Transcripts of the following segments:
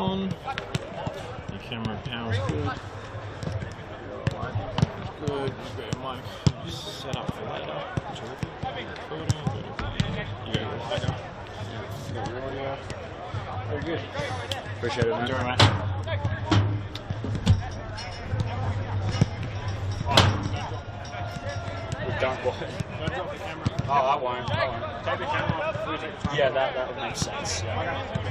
on. Your camera power's good. Good. You've got your mic set up for later. Terrific. Recording. You got your audio. Very good. Appreciate it, man. Enjoy, mate. We've done what? Don't drop the camera. Oh, I won't. Take the camera off before you take the time. Yeah, that would make sense. Yeah.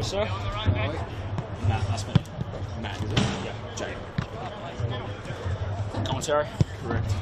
Sir? Matt, that's me. Matt, is it? Yeah, Jay. Commentary? Correct.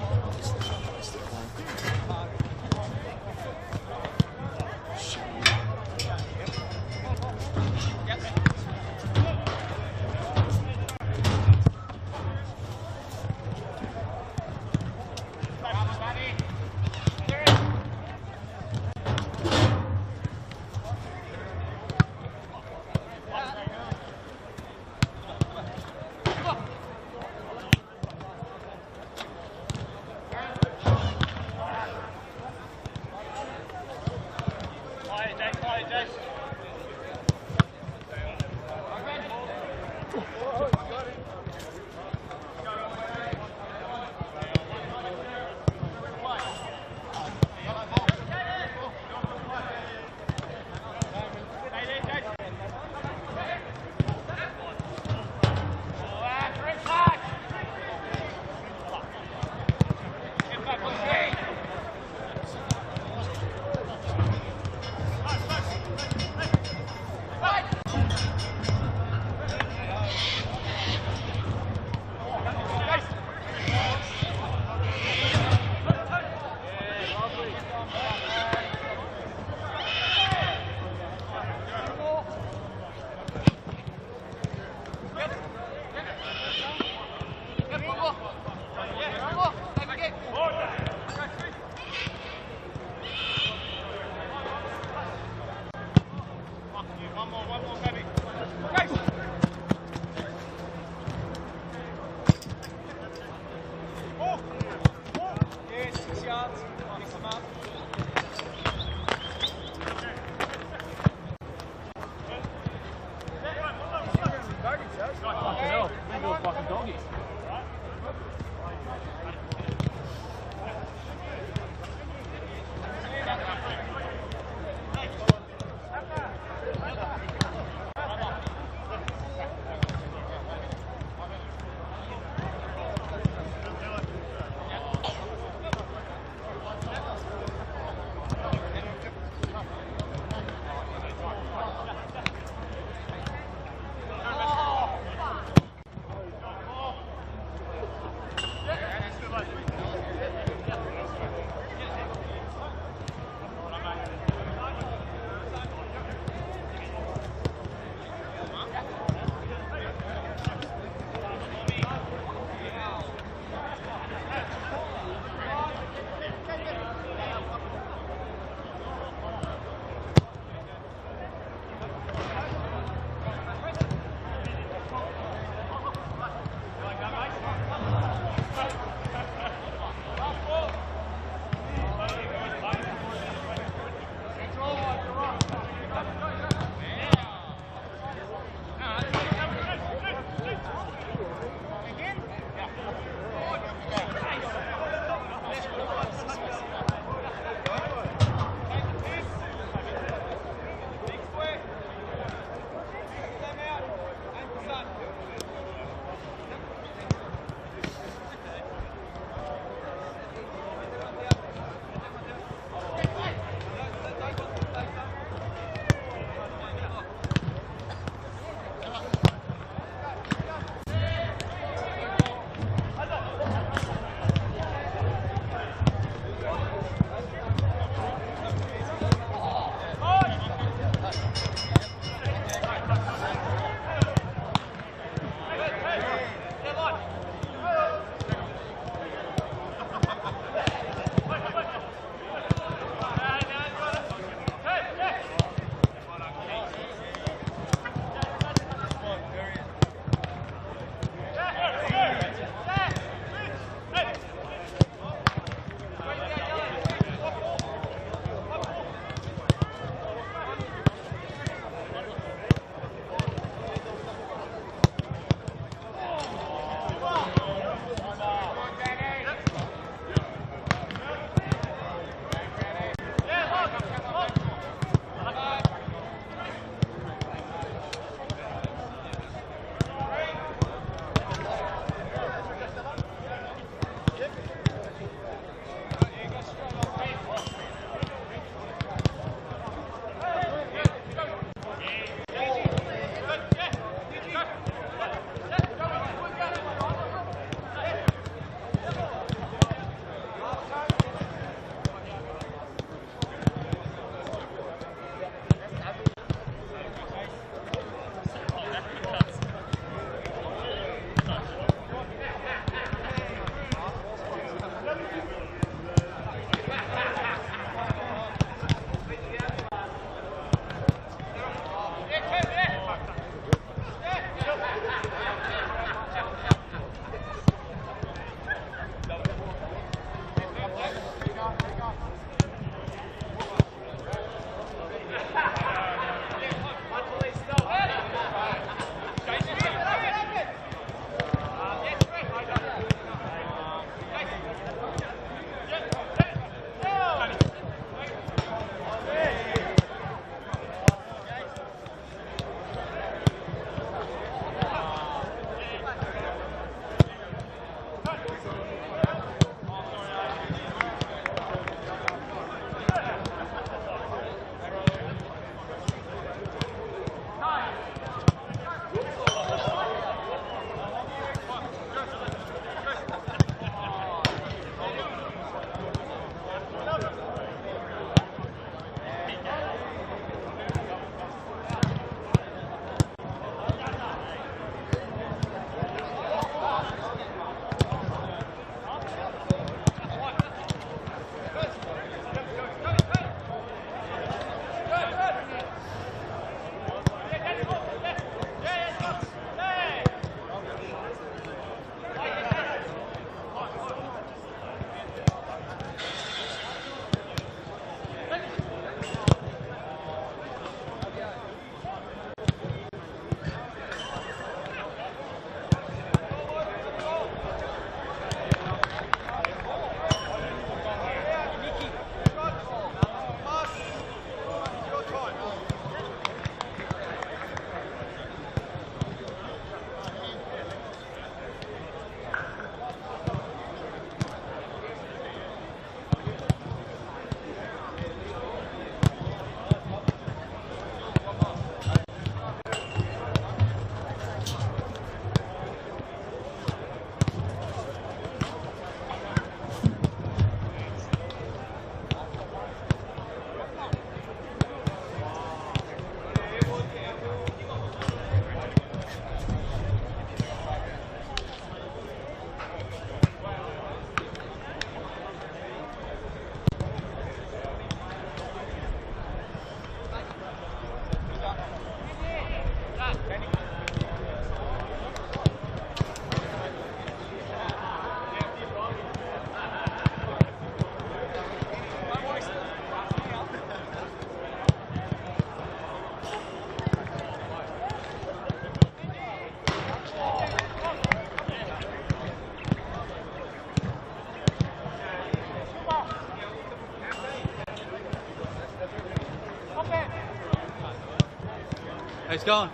How's it going?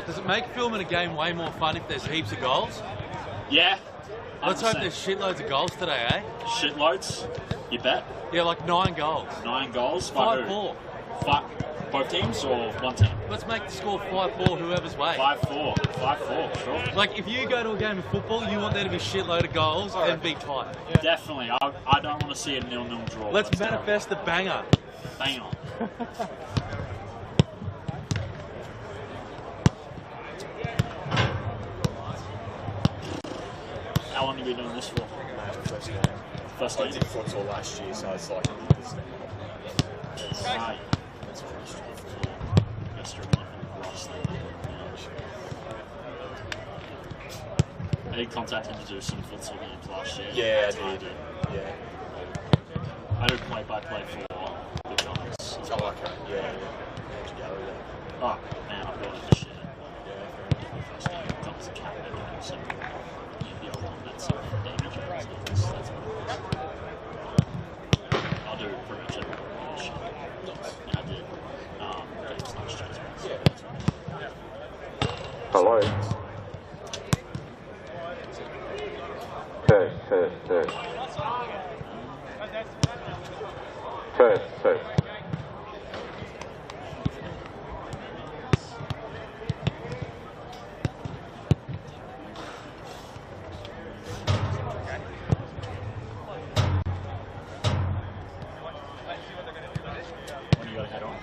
Does it make filming a game way more fun if there's heaps of goals? Yeah. 100%. Let's hope there's shitloads of goals today, eh? Shitloads? You bet. Yeah, like 9 goals. 9 goals? By who? 5-4. Both teams or one team? Let's make the score 5-4 whoever's way. 5-4. 5-4, sure. Like, if you go to a game of football, you want there to be shitload of goals and be tight. Definitely. I don't want to see a 0-0 draw. Let's manifest the banger. Bang on. How long have you been doing this for? First game. First I game? did futsal last year, so it's like Right. it's pretty straightforward. You're struggling with last thing. I did contact him to do some futsal games last year. Yeah, I did. Yeah. I did play-by-play for the Giants. So like, yeah. Yoogali, Oh, man, I've got into shit. yeah. First game, that was a Canberra, so the other one, that's damage. That's what it was. I'll do pretty much every position. And I did games last year as well. Yeah. Hello. Test. Test. When you got to head on?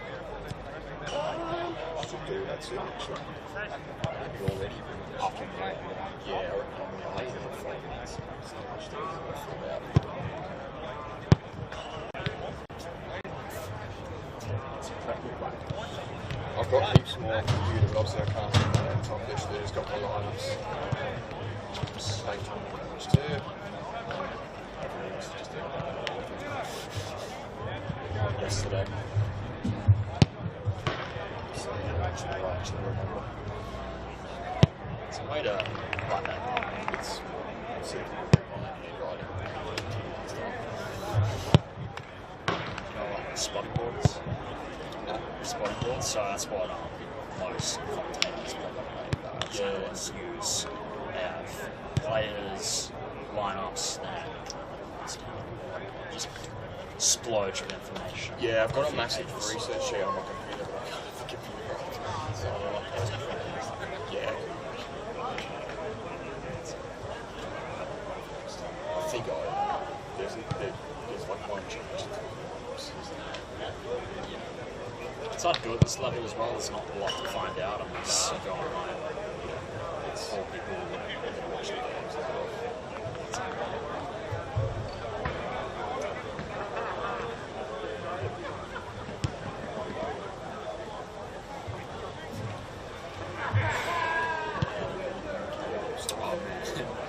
Should do that soon, actually. Maybe already. After yeah, I reckon I'm lazy for 4 minutes. It's not much to do about. I've got heaps more computer, but obviously I can't top this. There's got my lineups. Same time as too. Everything else is just yesterday. So yeah, I actually remember. It's a way to write that down. It's on that handwriting. Like spotting boards. Spotting boards, so that's what most commentators use. They have players, lineups, and just splurge of information. Yeah, I've got a massive research sheet on my computer, but I can't have the computer right. So I'm not posting it. Yeah. I think there's like one change. It's hard to do at this level as well. There's not a lot to find out unless you go online. It's all people who watch the games as well.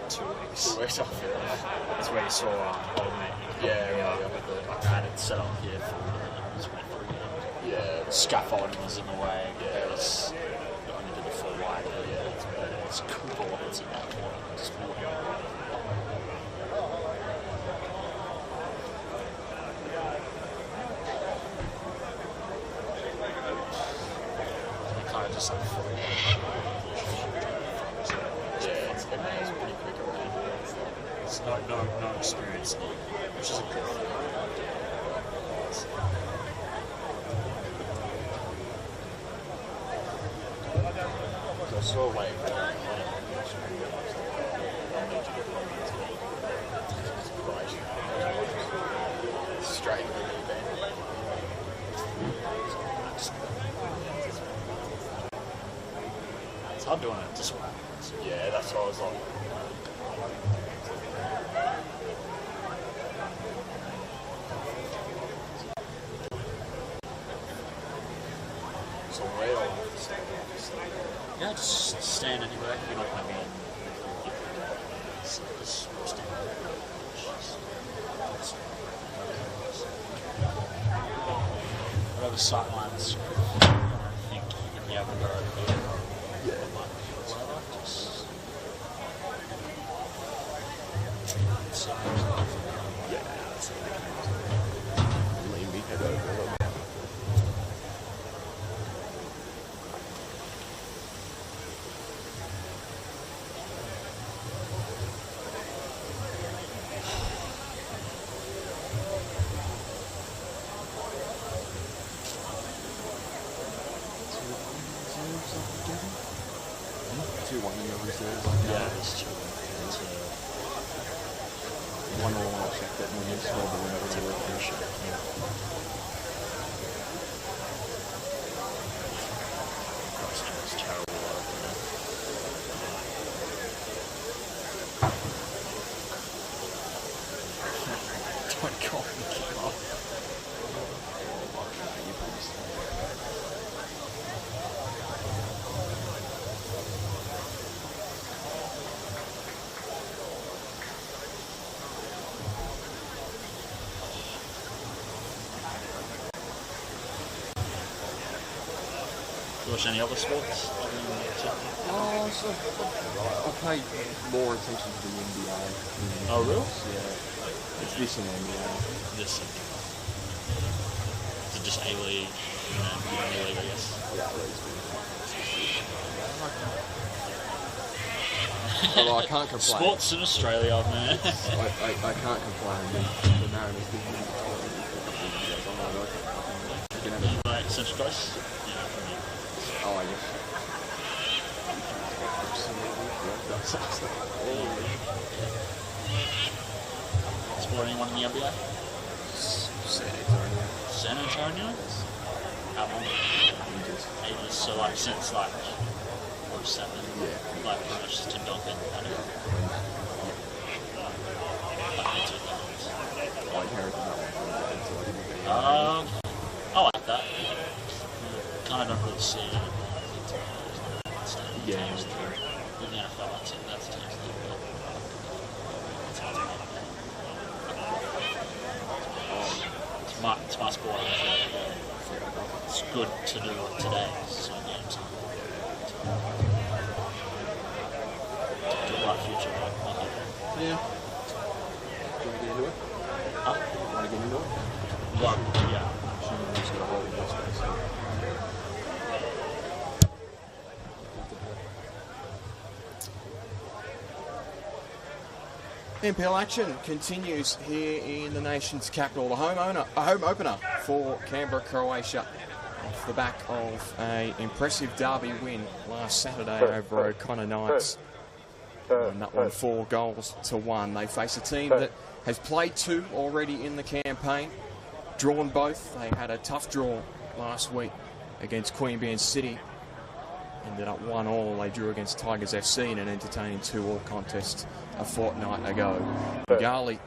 Two weeks off. That's where you saw old mate. Yeah. I had it set up here for the scaffolding was in the way. Yeah, it was only did it for wide. Yeah, it's cool. It's in that water. Just walking around. Kind of just like floating. Yeah, it's pretty quick around. There's no experience needed, which is a good thing. I saw like straight into the event. It's hard doing it just once. Yeah, that's what I was like. So where do I stand? Yeah, just stand anywhere. You're not going to be in. Just stand. Whatever sight lines I think you can be able to go over there. Just. Yeah, that's it. Yeah, there's 2. It's one all on check that we missed over the winner. a Croatia. Yeah. Croatia was terrible. Don't go on the kick off. Watch any other sports? Oh, so I pay more attention to the NBA. Oh, really? Yeah. It's this and NBA. This. Is it just A-League? The only league, I guess. Yeah, although I can't complain. Sports in Australia, man. I can't complain. The Mariners did win the tournament. Right, Central Coast? Yeah, for me. Oh, I guess. Support anyone in the NBA? San Antonio? How long? Ages. So like since like 07? Yeah. Like pretty much just Tim Duncan. I don't know. Like mid 2000s. I inherited that I like that. Kind of don't really see it. Yeah. In the NFL, that's a team's league. It's my sport. It's good to do it today. So games. To bright future. Yeah. Do you want to get into it? Huh? Want to get into it? Well, yeah. I'm just going to hold it this way, so. NPL action continues here in the nation's capital. A home opener for Canberra, Croatia, off the back of an impressive derby win last Saturday over O'Connor Knights. And that one 4 goals to 1. They face a team that has played 2 already in the campaign, drawn both. They had a tough draw last week against Queanbeyan City. Ended up 1-1. They drew against Tigers FC in an entertaining 2-2 contest a fortnight ago. Yoogali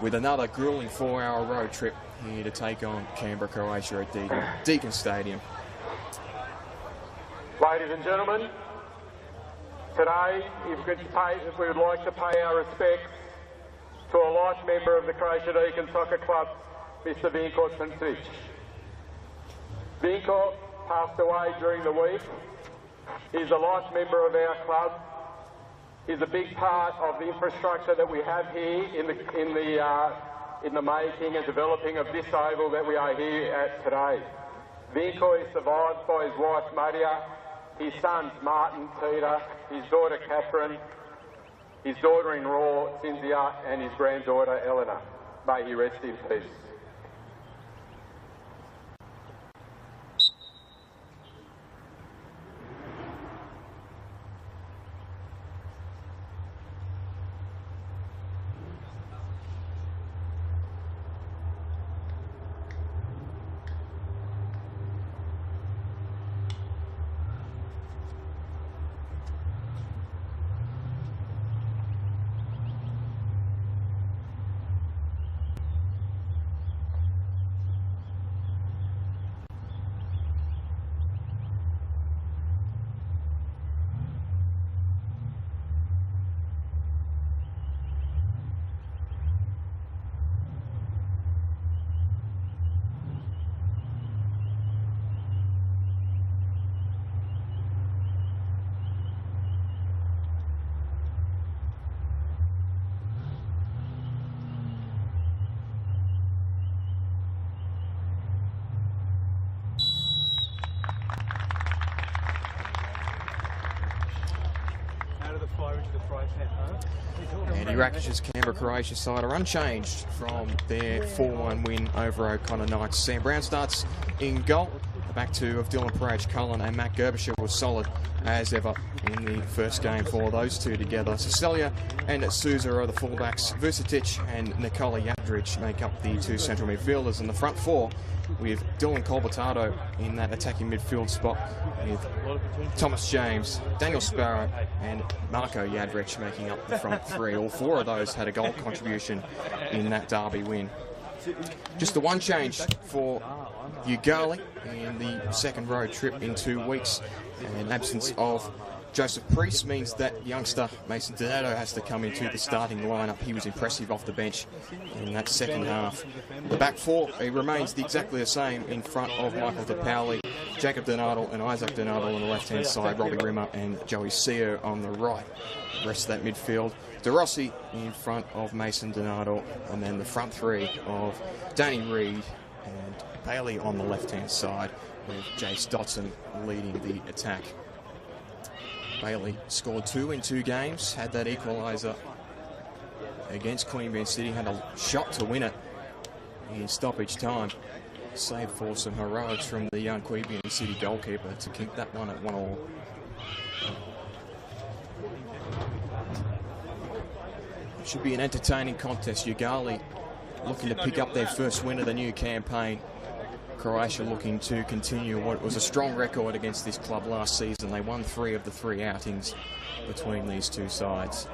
with another grueling 4-hour road trip here to take on Canberra, Croatia at Deakin Stadium. Ladies and gentlemen, today we would like to pay our respects to a life member of the Croatia Deakin Soccer Club, Mr. Vinko. Vinko passed away during the week. He's a life member of our club. He's a big part of the infrastructure that we have here in the making and developing of this oval that we are here at today. Vinko is survived by his wife Maria, his sons Martin, Peter, his daughter Catherine, his daughter-in-law Cynthia, and his granddaughter Eleanor. May he rest in peace. Andy Rakish's Canberra Croatia side are unchanged from their 4-1 win over O'Connor Knights. Sam Brown starts in goal. The back two of Dylan Parage-Cullen and Matt Gerbisher was solid as ever in the first game for those two together. Cecilia and Souza are the fullbacks. Vucetic and Nikola Yadric make up the two central midfielders. In the front four, with Dylan Colbertado in that attacking midfield spot, with Thomas James, Daniel Sparrow and Marco Yadric making up the front three. All four of those had a goal contribution in that derby win. Just the one change for Yoogali in the second road trip in 2 weeks. An absence of Joseph Priest means that youngster Mason Donato has to come into the starting lineup. He was impressive off the bench in that second half. The back four, it remains exactly the same in front of Michael DePaoli, Jacob Donato and Isaac Donato on the left-hand side, Robbie Rimmer and Joey Sear on the right. The rest of that midfield, De Rossi in front of Mason Donato, and then the front three of Danny Reid and Bailey on the left-hand side, with Jace Dotson leading the attack. Bailey scored 2 in 2 games, had that equaliser against Queanbeyan City, had a shot to win it in stoppage time. Save for some heroics from the young Queanbeyan City goalkeeper to keep that one at 1-1. Should be an entertaining contest. Yoogali looking to pick up their first win of the new campaign. Croatia looking to continue what was a strong record against this club last season. They won 3 of the 3 outings between these two sides.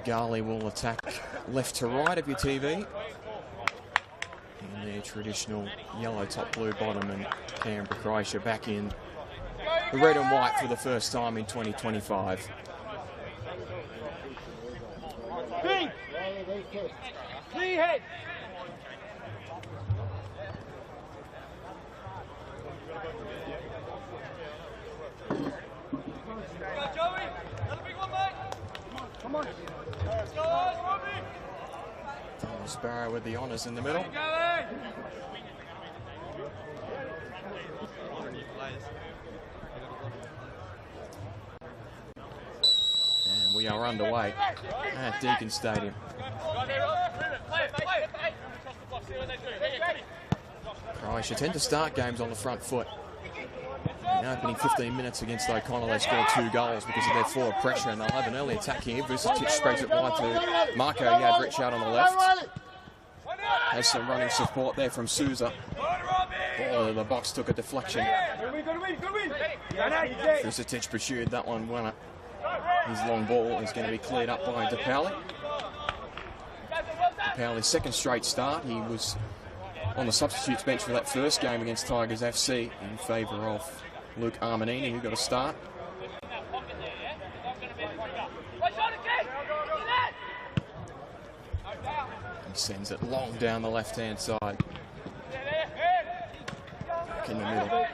Yoogali will attack left to right of your TV in their traditional yellow top, blue bottom, and Canberra, Croatia back in the red and white for the first time in 2025. Sparrow with the honours in the middle. And we are underway at Deakin Stadium. Croatia tend to start games on the front foot. In the opening 15 minutes against O'Connell, they scored 2 goals because of their forward pressure, and they'll have an early attack here. Vucetic spreads it wide to Marco Yadric out on the left. Has some running support there from Souza. Oh, the box took a deflection. Vucetic pursued that one well. His long ball is going to be cleared up by DePaoli. DePaoli's second straight start. He was on the substitutes bench for that first game against Tigers FC in favour of Luke Armanini, who got a start. He sends it long down the left-hand side. Back in the middle.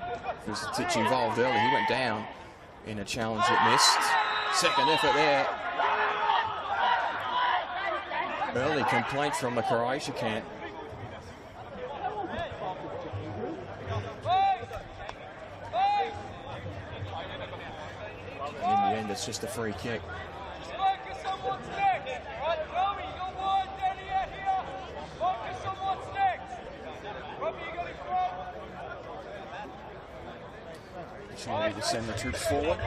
Vucetic involved early. He went down in a challenge that missed. Second effort there. Early complaint from the Croatia camp. In the end, it's just a free kick. Trying to send the troops forward.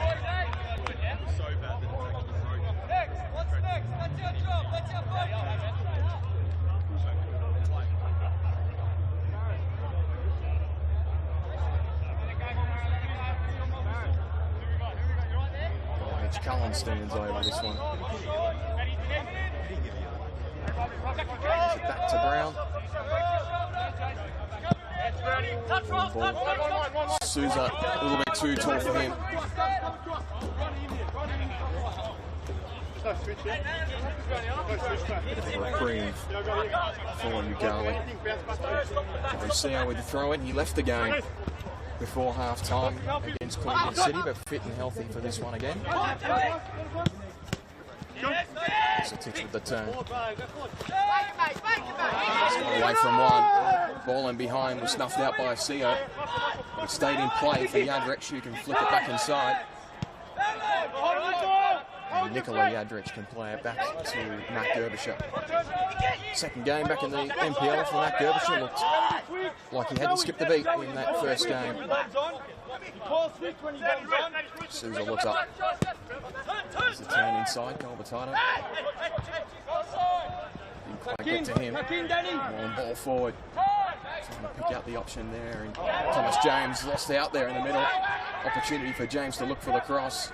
Cullen stands over this one. Back to Brown. Souza a little bit too tall for him. Bit of a reprieve for Yoogali. Lucio with the throw in. He left the game before half-time against Queanbeyan City, but fit and healthy for this one again. Titch with the turn. Away from one. Ball in behind was snuffed out by Seo. It stayed in play for Yadrich, who can flip it back inside. And Nicola Yadrich can play it back to Matt Gerbisher. Second game back in the NPL for Matt Gerbisher. Looked like he hadn't skipped a beat in that first game. Sousa looks up. There's a turn inside, goal Potato. Didn't quite get to him. Long ball forward. Trying to pick out the option there. And Thomas James lost out there in the middle. Opportunity for James to look for the cross.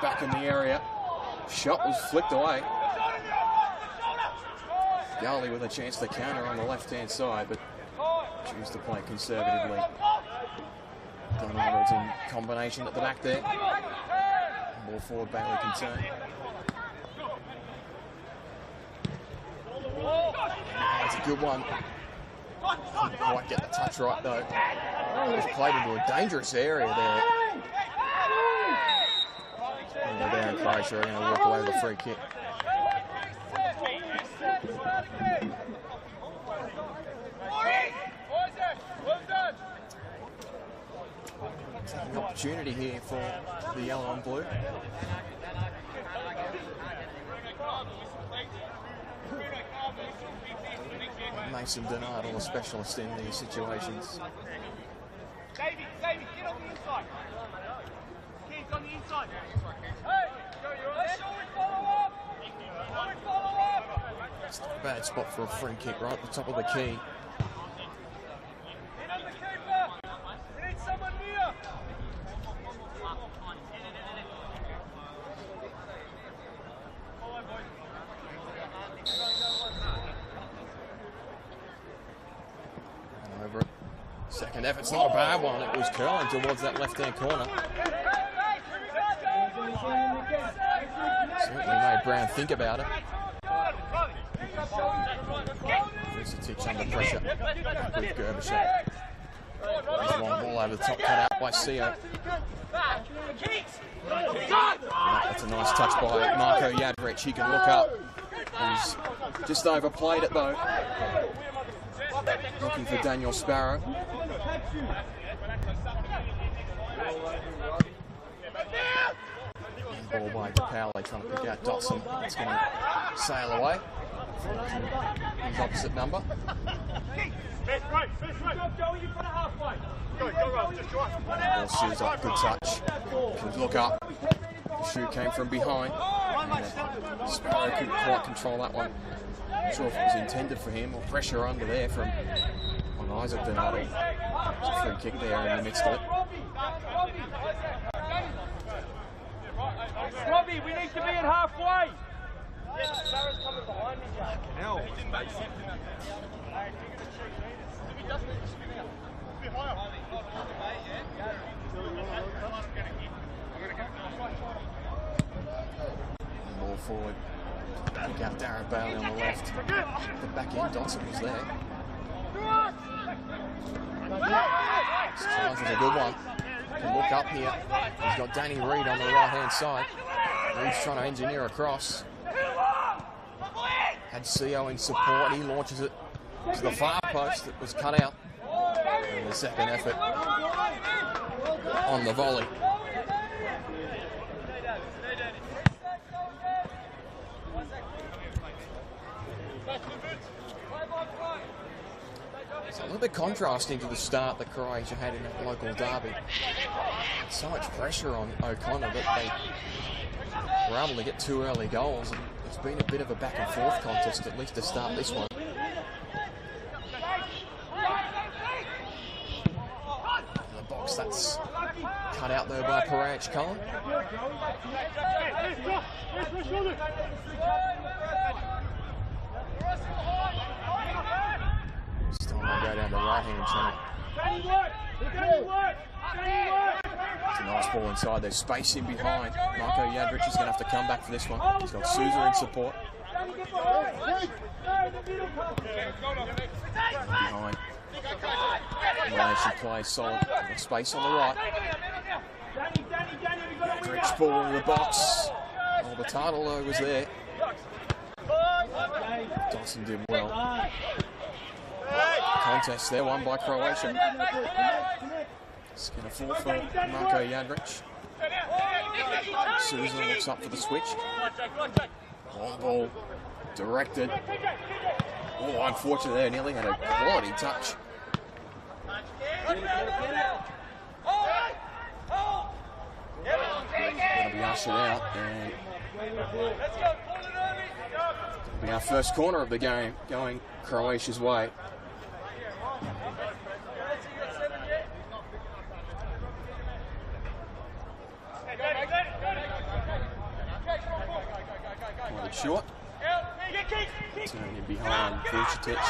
Back in the area. Shot was flicked away. Yoogali with a chance to counter on the left-hand side, but choose to play conservatively. Donald's in combination at the back there. Ball forward, Bailey can turn. That's a good one. Couldn't quite get the touch right though. He's played into a dangerous area there. And there in Croatia are going to walk away with a free kick. An opportunity here for the yellow and blue. Mason Donado, a specialist in these situations. David, get on the inside. Kids on the inside. It's not a bad spot for a free kick, right at the top of the key. Over. Second effort's not a bad one. It was curling towards that left-hand corner. Certainly made Brown think about it. There's a Titch under pressure. With Gerbisher. There's a long ball over the top, cut out by Seo. That's a nice touch by Marko Yadrich. He can look up. He's just overplayed it though. Looking for Daniel Sparrow. Ball by DePaoli trying to pick out Dotson. It's going to sail away. His opposite number. Ball shoes up, good touch. Can look up. The shoe came from behind. And Sparrow couldn't quite control that one. Not sure if it was intended for him or pressure under there from Isaac Donato. There's a free kick there in the midst of it. Robbie, we need to be at halfway. Yes, Sarah's coming behind me, Jack. Hell. Ball forward. Pick out Darren Bailey on the left. The back end, Dotson was there. This chance is a good one. Can look up here. He's got Danny Reid on the right-hand side. Reid's trying to engineer across. Had Seo in support. He launches it to the far post that was cut out. And the second effort on the volley. It's a little bit contrasting to the start that Croatia had in that local derby. So much pressure on O'Connor that they were able to get 2 early goals. And it's been a bit of a back and forth contest, at least to start this one. In the box, that's cut out there by Parach Cullen. Still going to go down the right-hand channel. It's a nice ball inside. There's space in behind. Marko Yadrich is going to have to come back for this one. He's got Sousa in support. Behind. Malaysian plays solid. Got space on the right. Rich ball in the box. Oh, the title though was there. Dawson did well. Contest there, won by Croatia. It's going to fall for Marko Jadric. Susan looks up for the switch. Long ball directed. Oh, unfortunate there, nearly had a quality touch. Going to be ushered out, and it'll be our first corner of the game going Croatia's way. Played short. Turning behind Vucetic.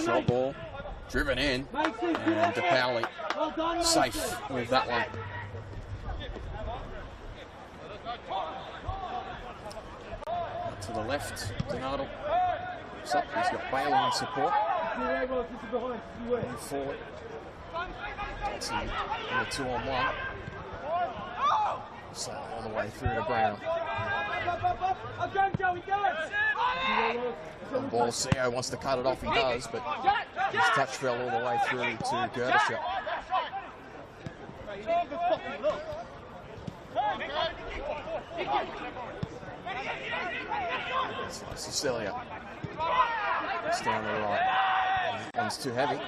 Short ball. Driven in. And DePauli safe with that one. To the left, Donato. Looks up, he's got Bailey in support. Move forward. That's in the 2-on-1. So all the way through to Brown. On ball, CO wants to cut it off, he does, but his touch fell all the way through to Gertischer. Cecilia. It's down the right. That one's too heavy.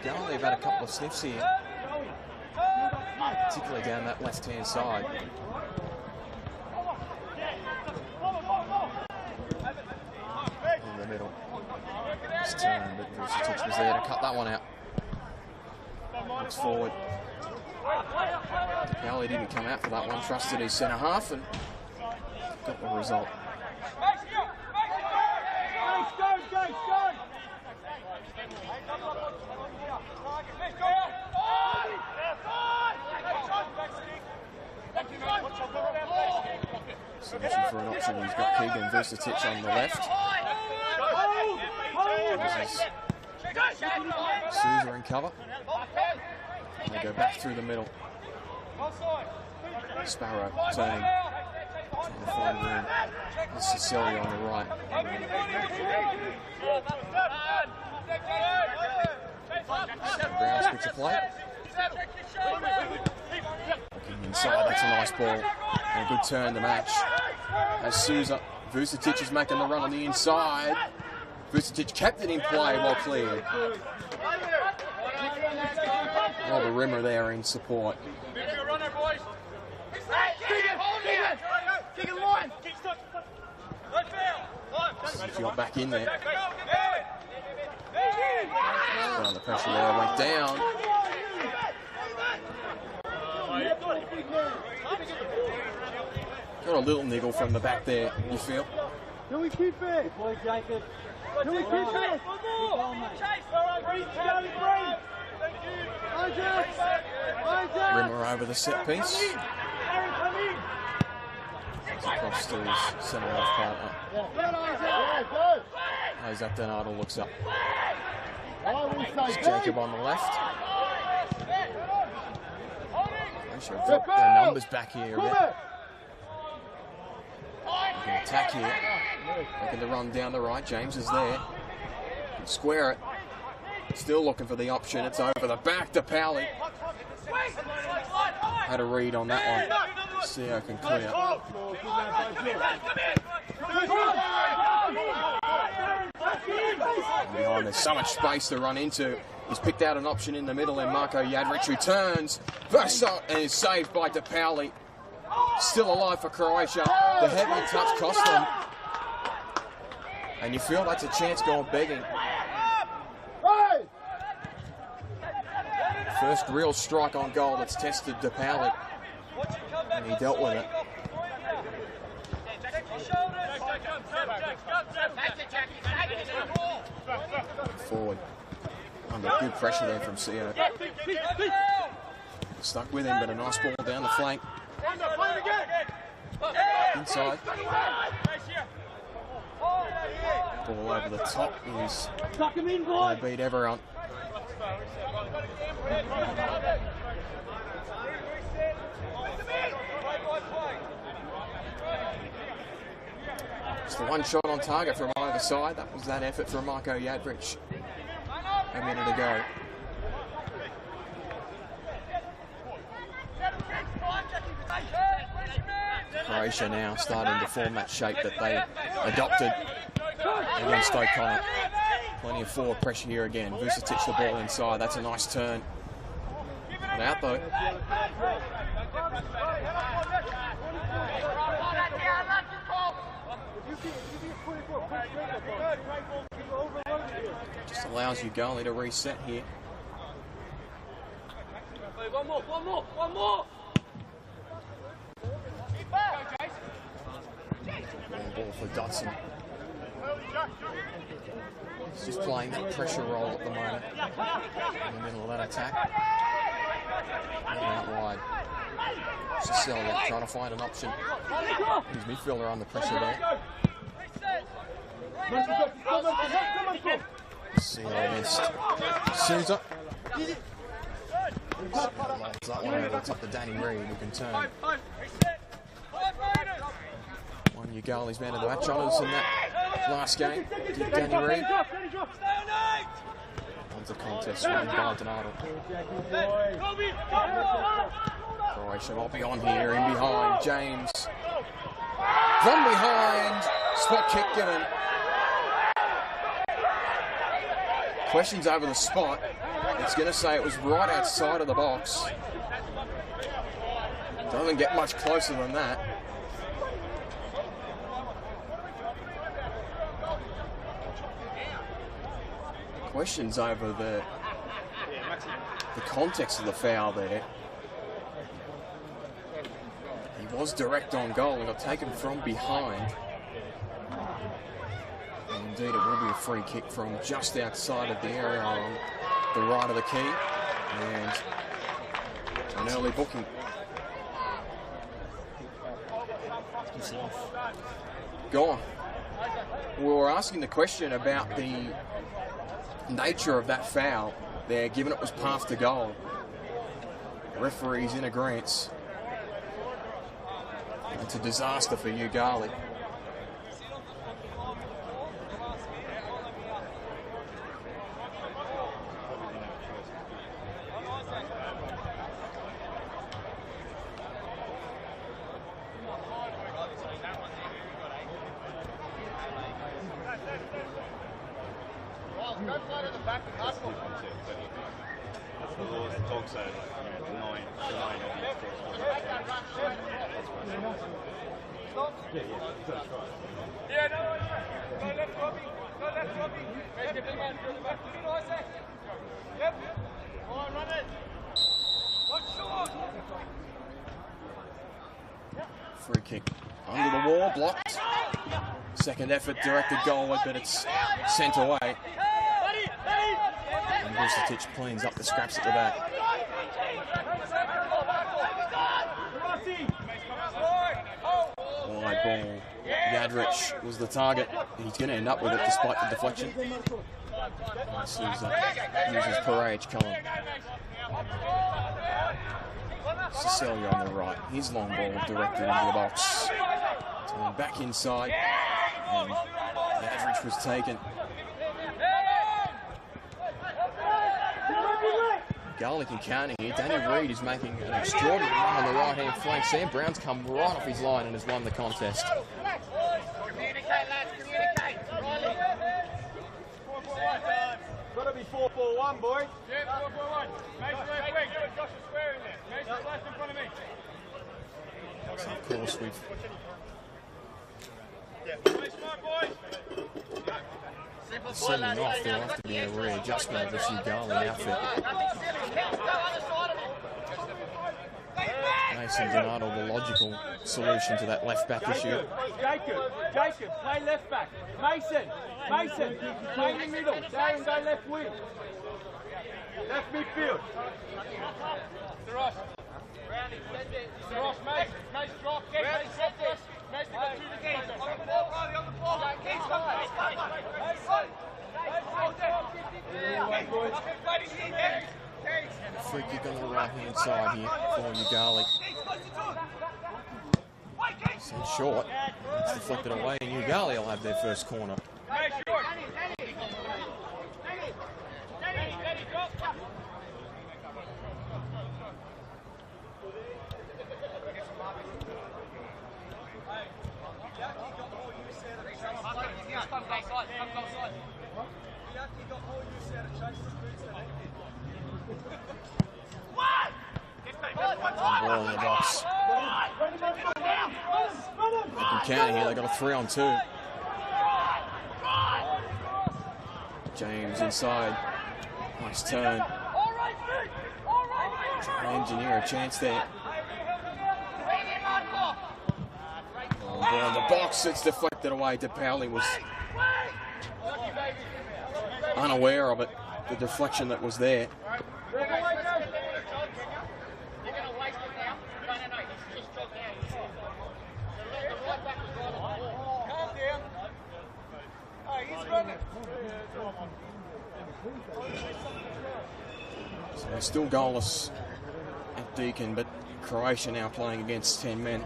Yoogali, they've had a couple of sniffs here, particularly down that left-hand side. In the middle. Just turned, but Vucetic was there to cut that one out. Looks forward. Yoogali didn't come out for that one, trusted his centre half and got the result. Submission for an option, he's got Keegan Vucetic on the left. Sousa in cover. And they go back through the middle. Sparrow turning, trying to find room. There's Cecilia on the right. Brown switch of play. Looking inside, that's a nice ball. And a good turn to match. As Sousa, Vucetic is making the run on the inside. Vucetic kept it in play while cleared. Oh, the rimmer there in support. She got back in there. Under pressure there, went down. Got a little niggle from the back there, you feel? Can we keep it? Can we keep it? Rimmer over the set piece. Across to his centre half partner. Isaac Donato looks up. It's Jacob on the left. They should drop their numbers back here a bit. They can attack here. Looking to run down the right. James is there. Can square it. Still looking for the option. It's over the back to Powley. Had a read on that one. CO can clear. And behind, there's so much space to run into. He's picked out an option in the middle, and Marko Jadric returns. First shot and is saved by DePauli. Still alive for Croatia. The heavy touch cost them. And you feel that's a chance going begging. First real strike on goal that's tested DePauli. And he dealt with it. Forward. Under good pressure there from CO. Stuck with him, but a nice ball down the flank. Inside. Ball over the top is they beat everyone. Just the one shot on target from either side. That was that effort from Marko Jadric a minute ago. Croatia now starting to form that shape that they adopted against O'Connor. Plenty of forward pressure here again. Vucetic the ball inside. That's a nice turn. Not out though. Just allows Yoogali to reset here. One more. Long ball for Dotson. He's just playing that pressure role at the moment in the middle of that attack. And out wide. Cecilia trying to find an option. His midfielder under pressure there. Cecilia missed. Souza. Lines that one over the top to Danny Reid, who can turn. One Yoogali's man of the match honours in that last game. Danny Reid. One's a contest won by Donato. Croatia will be on here, in behind, James. From behind, spot kick given. Questions over the spot. It's going to say it was right outside of the box. Doesn't get much closer than that. Questions over the context of the foul there. He was direct on goal and got taken from behind. And indeed, it will be a free kick from just outside of the area on the right of the key. And an early booking. Gone. We were asking the question about the nature of that foul there, given it was path to goal. Referees in agreement. It's a disaster for Yoogali. Free kick under the wall, blocked. Second effort directed goalward, but it's sent away. And Vucetic cleans up the scraps at the back. Wide ball. Jadric was the target. He's going to end up with it despite the deflection. Souza uses Parage Cullen. Cecilia on the right. His long ball directed into the box. Turning back inside. And Jadric was taken. Garlic and counter here. Danny Reid is making an extraordinary run on the right-hand flank. Sam Brown's come right off his line and has won the contest. Communicate, lads, communicate. Got to be 4-4-1, boys. Yeah, 4-4-1. Mason left wing. Josh is square in there. Mason's left in front of me. So of course we've... Sending off, there'll have to be a readjustment of this Yoogali outfit. Mason Donato, the logical solution to that left back issue. Jacob, play left back. Mason, play in the middle. Darren, go left wing. left midfield. Ross. Ross, mate. Nice drop. Nice drop, Ross. Nice to get 2 defenders. On the ball, Riley, on the ball. Keith, come on. Free kick on the right-hand side here for Yoogali. Sent short. It's deflected away, and Yoogali will have their first corner. Ball in the box. They can counter here. They got a 3-on-2. James inside. Nice turn. Trying to engineer a chance there. Ball in the box. It's deflected away. DePaoli was unaware of it. The deflection that was there. So they're still goalless at Deakin, but Croatia now playing against 10 men.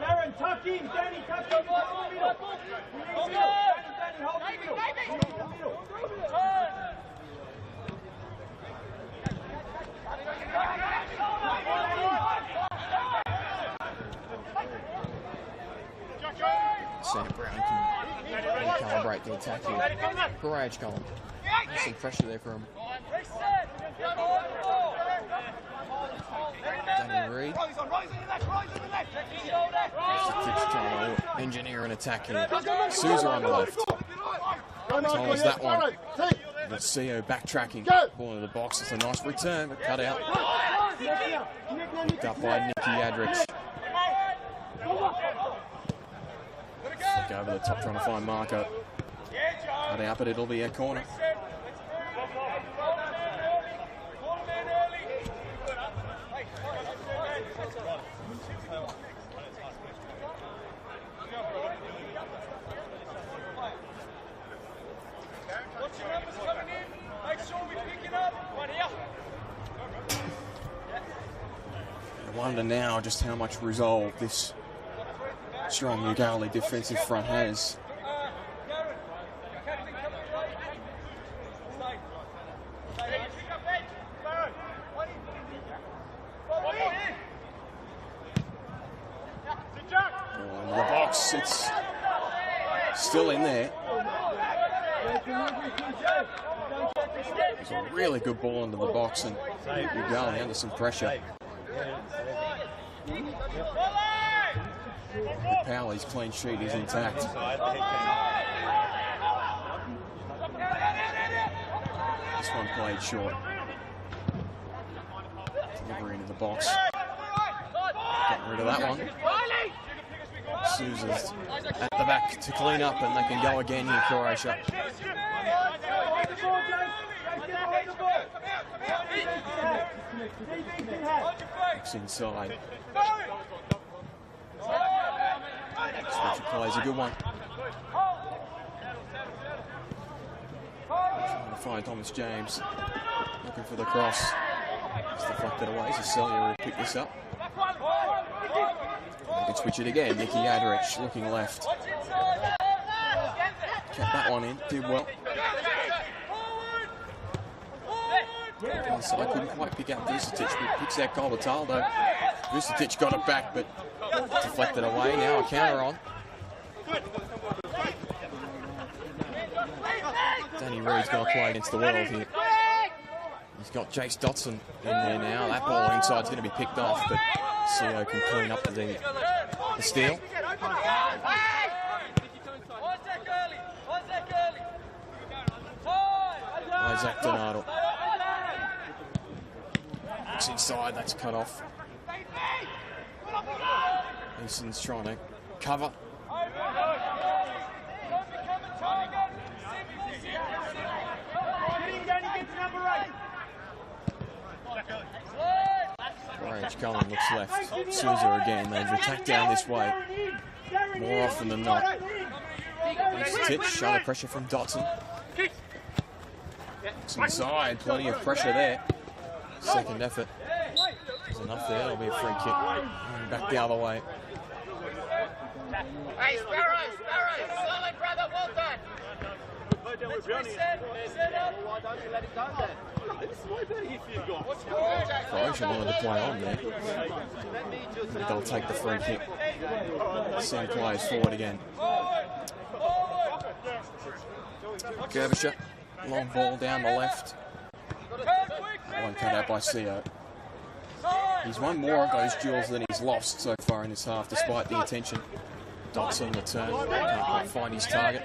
Darren, tuck in. Danny, tuck in. Hold the middle. Danny, hold the middle. Hold the middle. Sam Brown can recalibrate the attack here. Garage going. There's some pressure there from Danny Reid. Trying to engineer an attack here. Sousa on the left. Towards that one. Got CO backtracking. Ball into the box. It's a nice return, but cut out. Picked up by Nicky Yadrich. Go over the top trying to find Marco. Cut out, but it'll be a corner. I wonder now just how much resolve this strong Yoogali defensive front has. Into the box, it's still in there. It's a really good ball into the box, and Yoogali under some pressure. Powley's clean sheet is intact. This one played short. Delivery into the box. Getting rid of that one. Sousa's at the back to clean up, and they can go again here, Croatia. It's inside. Switcher plays a good one. Trying to find Thomas James. Looking for the cross. It's deflected away, so Celia will pick this up. They can switch it again. Nicky Yadrich looking left. Kept that one in, did well. So I couldn't quite pick out Vucetic, but picks out Golbataldo. Vucetic got it back, but deflected away. Now a counter on. Danny Reid's going to play against the world here. He's got Jace Dotson in there now. That ball inside's going to be picked off, but CO can clean up the steal. Isaac Donato. It's inside, that's cut off. Easton's trying to cover. Courage Cullen looks left. Souza again. They've attacked down this way more often than not. Titch, under pressure from Dotson. Looks inside, plenty of pressure there. Second effort. There's enough there, it'll be a free kick. And back the other way. Hey, Sparrow, solid brother, well done. Croatia willing to play on there. They'll take the free kick. Send players forward again. Queanbeyan, long ball down the left. That one cut out by Seo. He's won more of those duels than he's lost so far in this half, despite the attention. Dotson the turn, can't quite find his target.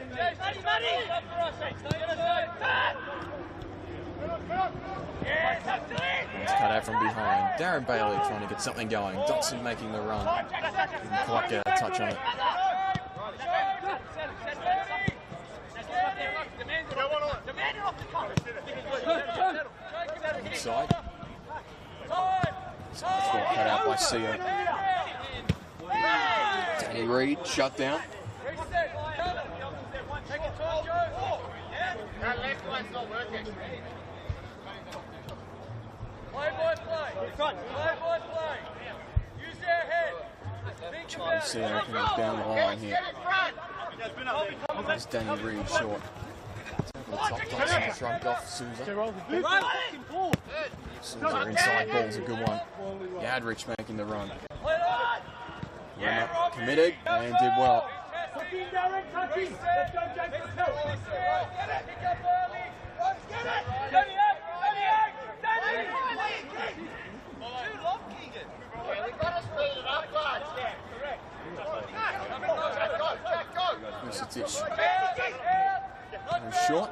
It's cut out from behind. Darren Bailey trying to get something going. Dotson making the run. Didn't quite get a touch on it. Inside. So it's got cut out by Seo. Danny Reid shut down. That left one's not working. Play. Use their head. Seo coming down the line here. There's Danny Reid short. The top Dotson shrugged off Souza. Souza inside ball's a good one. Yadrich making the run. Rimmer committed and did well. Short,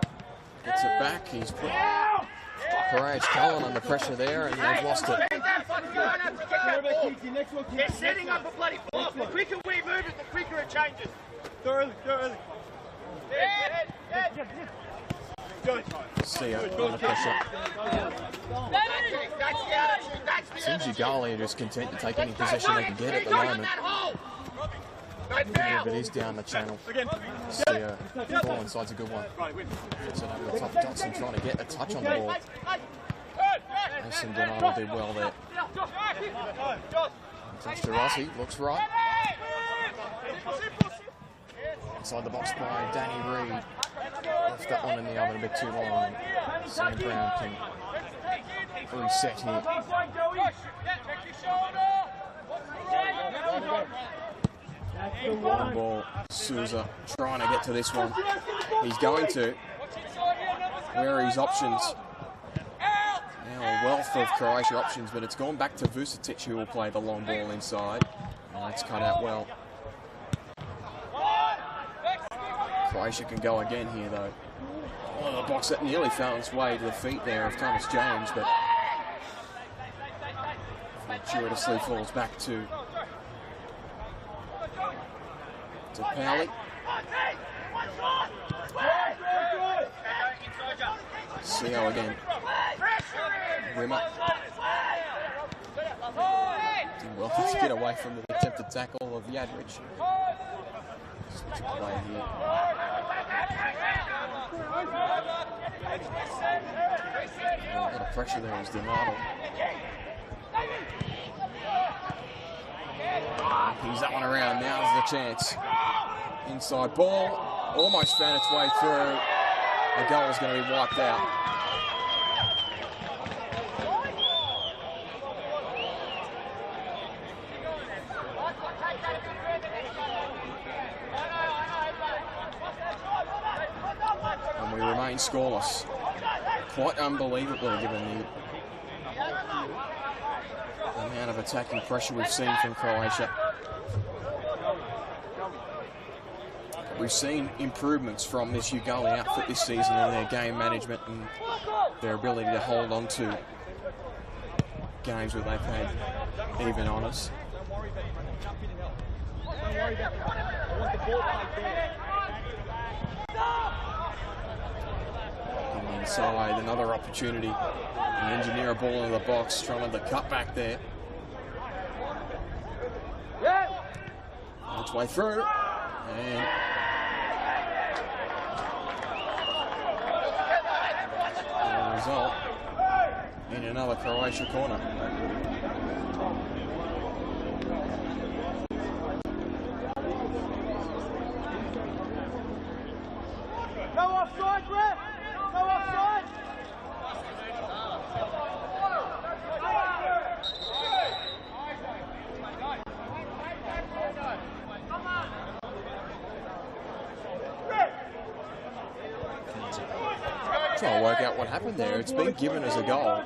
gets it back, he's put Courage Cullen under pressure there and they've lost it. They're setting up a bloody block. The quicker we move it, the quicker it changes. Thoroughly. Seo under pressure. Seems Yoogali are just content to take any position they can get at the moment. But it is down the channel. Seo, ball inside's a good one. Gets it over the top. Dotson trying to get a touch on the ball. Mason Donato did well there. Touch to Rossi, looks right. Inside the box by Danny Reid. Left that one in the oven a bit too long. Sam Brown can reset here. Long ball, Souza trying to get to this one. He's going to. Where are his options? Now a wealth of Croatia options, but it's gone back to Vucetic, who will play the long ball inside. Oh, it's cut out well. Croatia can go again here though. Oh, the box that nearly found its way to the feet there of Thomas James, but fortuitously falls back to Powley. Seo again. Rimmer. Did well to get away from the attempted tackle of Yadrich. Switch of play here. A lot of pressure there is Donato. He's that one around. Now's the chance. Inside ball. Almost found its way through. The goal is going to be wiped out. And we remain scoreless. Quite unbelievably, given the amount of attacking pressure we've seen from Croatia. We've seen improvements from this Yoogali outfit this season in their game management and their ability to hold on to games where they've had even on us. And inside, another opportunity. And engineer a ball into the box, trying to cut back there. its way through. And the result in another Croatia corner. No offside, ref! No offside! Trying to work out what happened there. It's been given as a goal.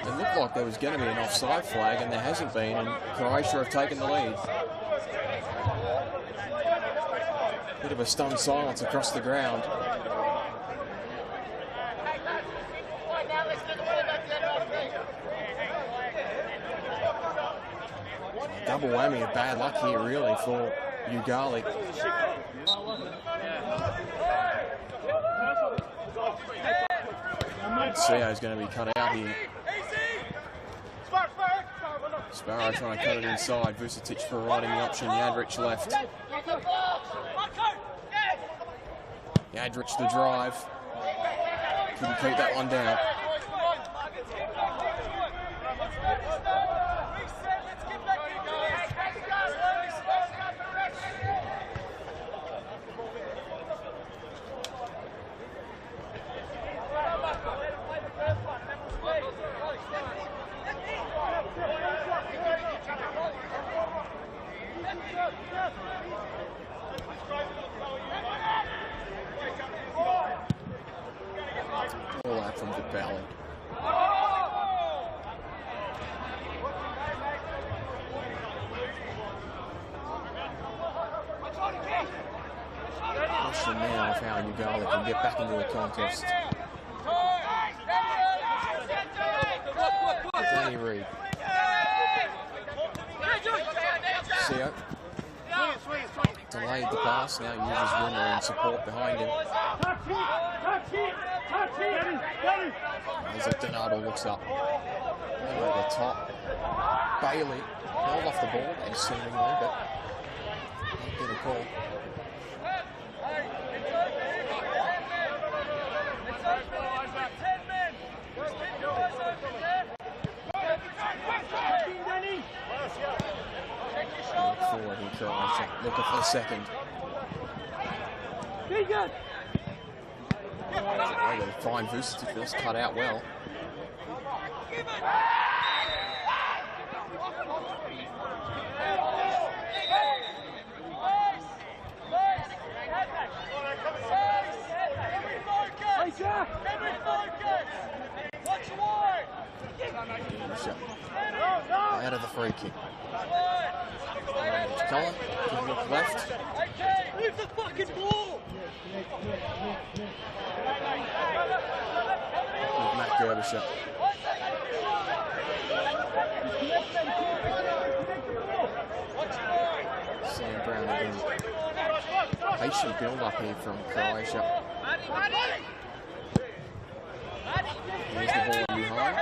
It looked like there was going to be an offside flag, and there hasn't been, and Croatia have taken the lead. Bit of a stunned silence across the ground. Double whammy of bad luck here, really, for Yoogali. Sio's going to be cut out here. Sparrow trying to cut it inside. Vucetic providing the option. Yadrich left. Yadrich the drive. Couldn't keep that one down. All out from Vic Valley. Question now of how Yoogali can get back into the contest. Danny Reid. Sio. Delayed the pass, now uses Rimmer and support behind him. As Donato looks up. Over the top. Bailey held off the ball, and seemingly, but didn't get a call. Look forward in Croatia, looking for the second. They're going to find Vucetic, that's cut out well. Out of the free kick. Cullen, good look left. Move the fucking ball! With Matt Gerbisher. Sam Brown again. Patient build up here from Croatia. Here's the ball behind.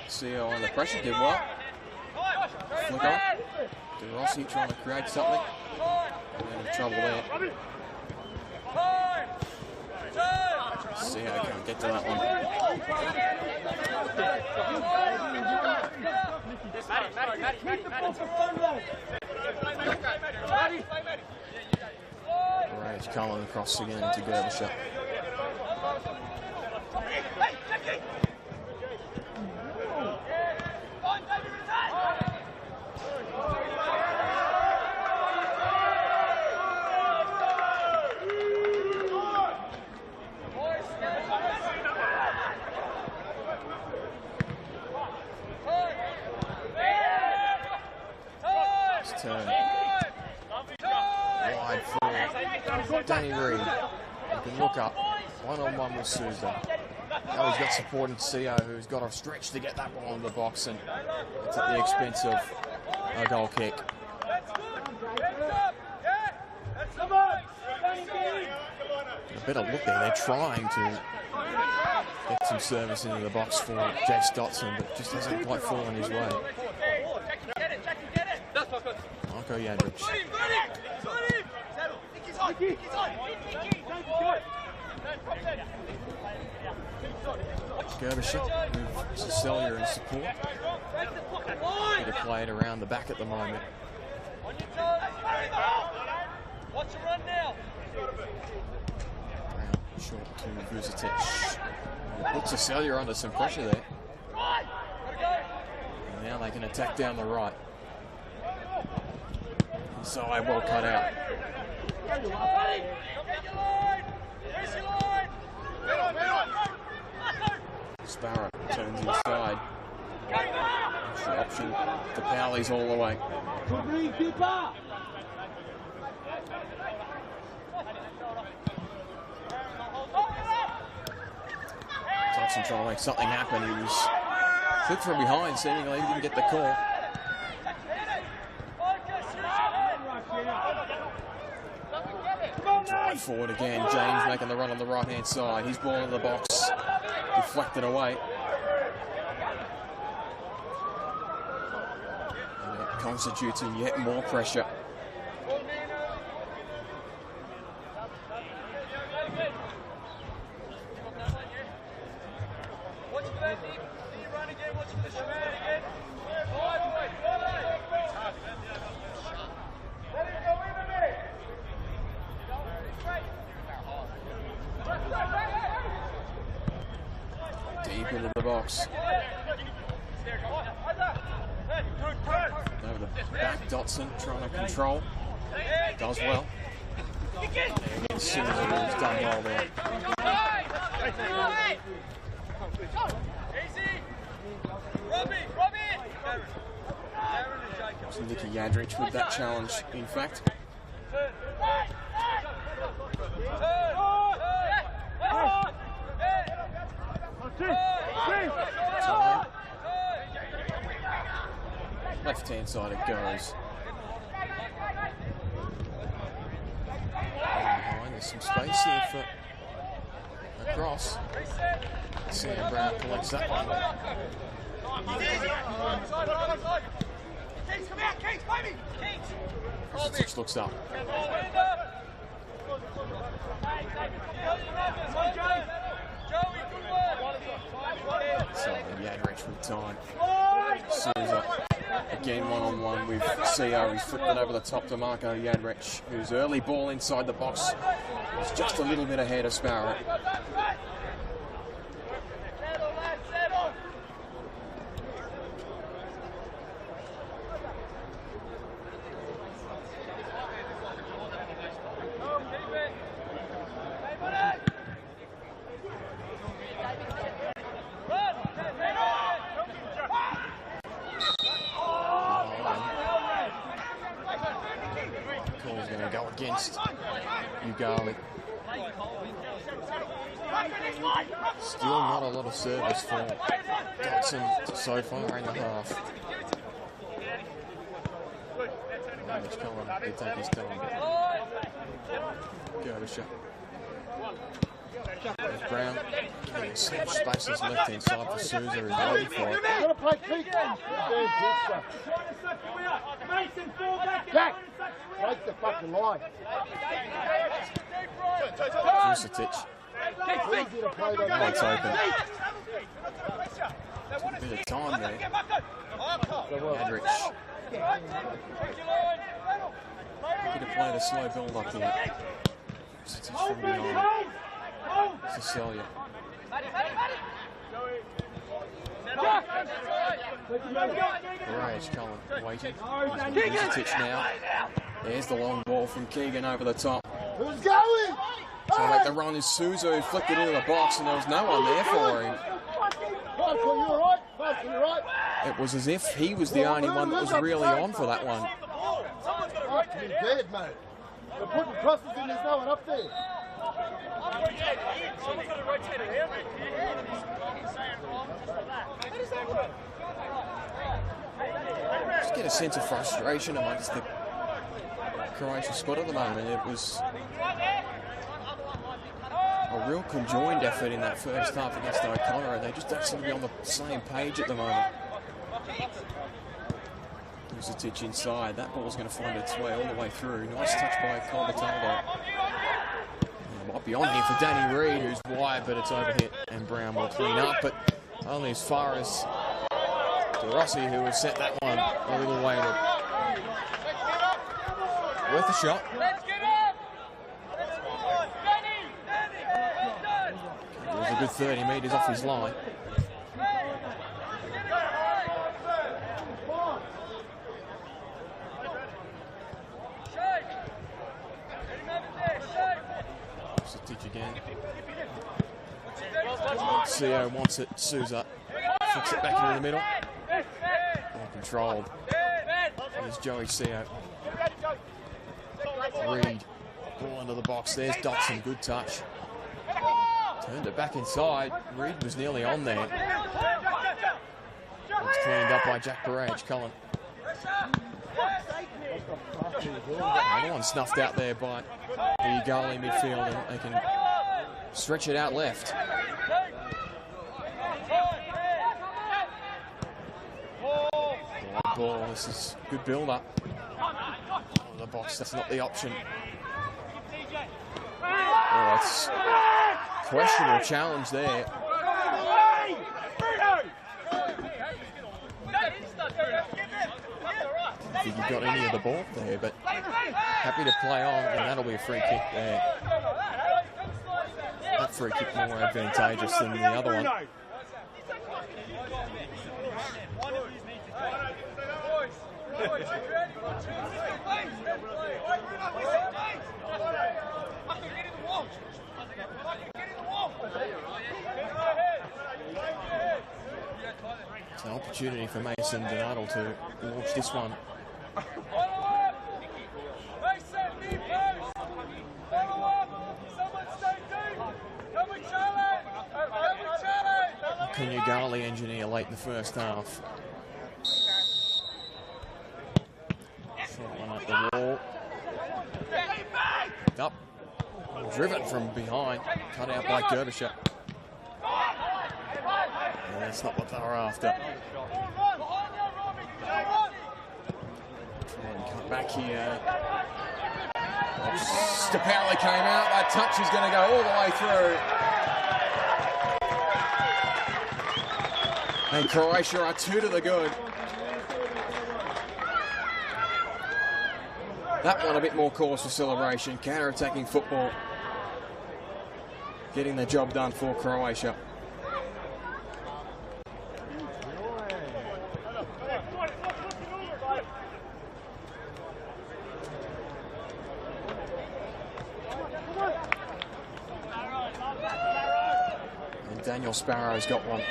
Cio under pressure, did well. Flick on. De Rossi trying to create something. And in trouble there. Cio can't get to that one. Rage Cullen across again to Gerbisher. Turn. Wide for Danny Reid. You can look up. One-on-one with Souza. Now he's got support in Cio, who's got a stretch to get that ball in the box, and it's at the expense of a goal kick. A better look there. They're trying to Get some service into the box for Jace Dotson, but just hasn't quite fallen his way. Marco Yadrich. Queanbeyan with Cecilia in support. Bit of play it around the back at the moment. Watch the run now. Brown short to Vucetic. Puts Cecilia under some pressure there. And now they can attack down the right. Inside, well cut out. Sparrow turns inside. The option to Powley's all the way. Dotson trying to make something happen. He was clipped from behind, seemingly he didn't get the call. Drive forward again. James making the run on the right-hand side. He's ball in the box. Deflected away. And it constitutes yet more pressure. Deep into the box. Over the back, Dotson trying to control. Does well. And again, Susan has done well there. So Nicky Yadrich with that challenge, in fact. Left-hand side it goes. Behind, there's some space here for a cross. Sam Brown collects that one. Vucetic looks up. So Yadrich with time. Souza again one-on-one with CO. He's flipped it over the top to Marco Yadrich, whose early ball inside the box was just a little bit ahead of Sparrow. Call's going to go against Yoogali. Still not a lot of service for Dotson so far in the half. Mitch Cullen did take his time. Queanbeyan. There's Brown getting some spaces left hand side for Souza, who's waiting for it. Jack, break the fucking line. Vucetic. Lights open. A bit of time there. Yadrich. Looking to play the slow build up here. Vucetic from behind. Cecilia. Rage Cullen waiting. Vucetic now. There's the long ball from Keegan over the top. Who's going? Trying to make the run is Souza, who flicked it into the box, and there was no one there for him. Michael, you all right? Michael, you all right? It was as if he was the only one that was really on for that one. Fucking dead, mate. They're putting crosses in, there's no one up there. Just get a sense of frustration amongst the Croatia squad at the moment. It was a real conjoined effort in that first half against O'Connor, and they just don't seem to be on the same page at the moment. There's a titch inside. That ball's going to find its way all the way through. Nice touch by Queanbeyan. Might be on here for Danny Reid, who's wide, but it's overhit, and Brown will clean up, but only as far as Rossi, who has set that one a little wayward. Worth a shot. It was a good 30 metres off his line. Stitch again. CO wants it. Souza flicks it back into the middle. Well controlled. There's Joey CO. Reid. Ball into the box. There's Dotson. Good touch. Turned it back inside. Reid was nearly on there. It's cleaned up by Jack Barrage. Cullen. Another one snuffed out there by the Yoogali midfield, and they can stretch it out left. Ball. This is good build-up. The box, that's not the option. Oh, it's questionable challenge there. I think he got any of the ball there, but happy to play on, and that'll be a free kick there. That free kick more advantageous than the other one. It's an opportunity for Mason Donato to launch this one. Can Yoogali engineer late in the first half? Short one up the wall. Picked up. Driven from behind. Cut out by Derbyshire. And that's not what they were after. Try and cut back here. Stapelli came out. That touch is going to go all the way through. And Croatia are 2 to the good. That one a bit more cause for celebration. Counter-attacking football. Getting the job done for Croatia. And Daniel Sparrow's got one.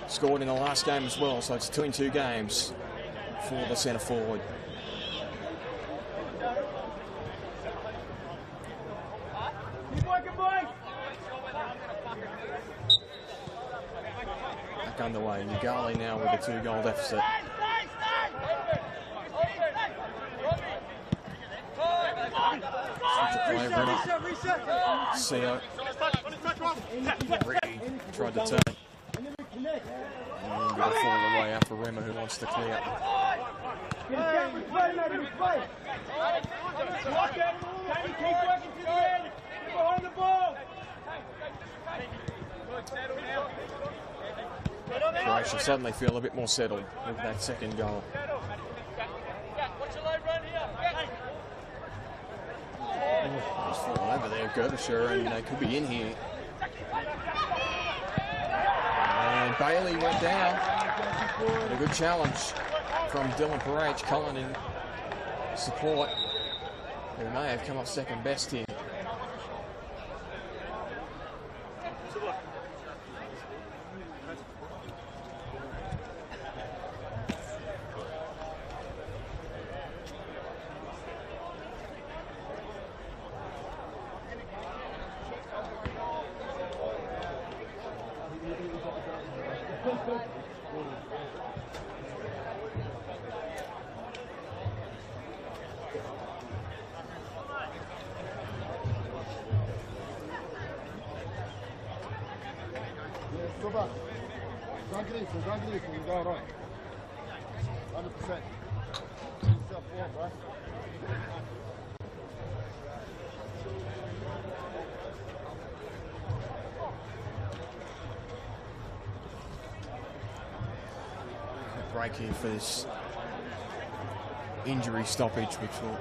Scored in the last game as well, so it's 2 in 2 games for the centre forward. Back underway. Yoogali now with a 2-goal deficit. Play, CO. Reid tried to turn. And it'll fall away after Rema, who wants to clear. Croatia suddenly feel a bit more settled with that second goal. He's falling over there, Derbyshire, and they could be in here. And Bailey went down. But a good challenge from Dylan Parage. Cullen in support, who may have come up second best here. go back. Tranquilito, tranquilito, you go right. 100%. Yourself warm, right? Break here for this injury stoppage, which will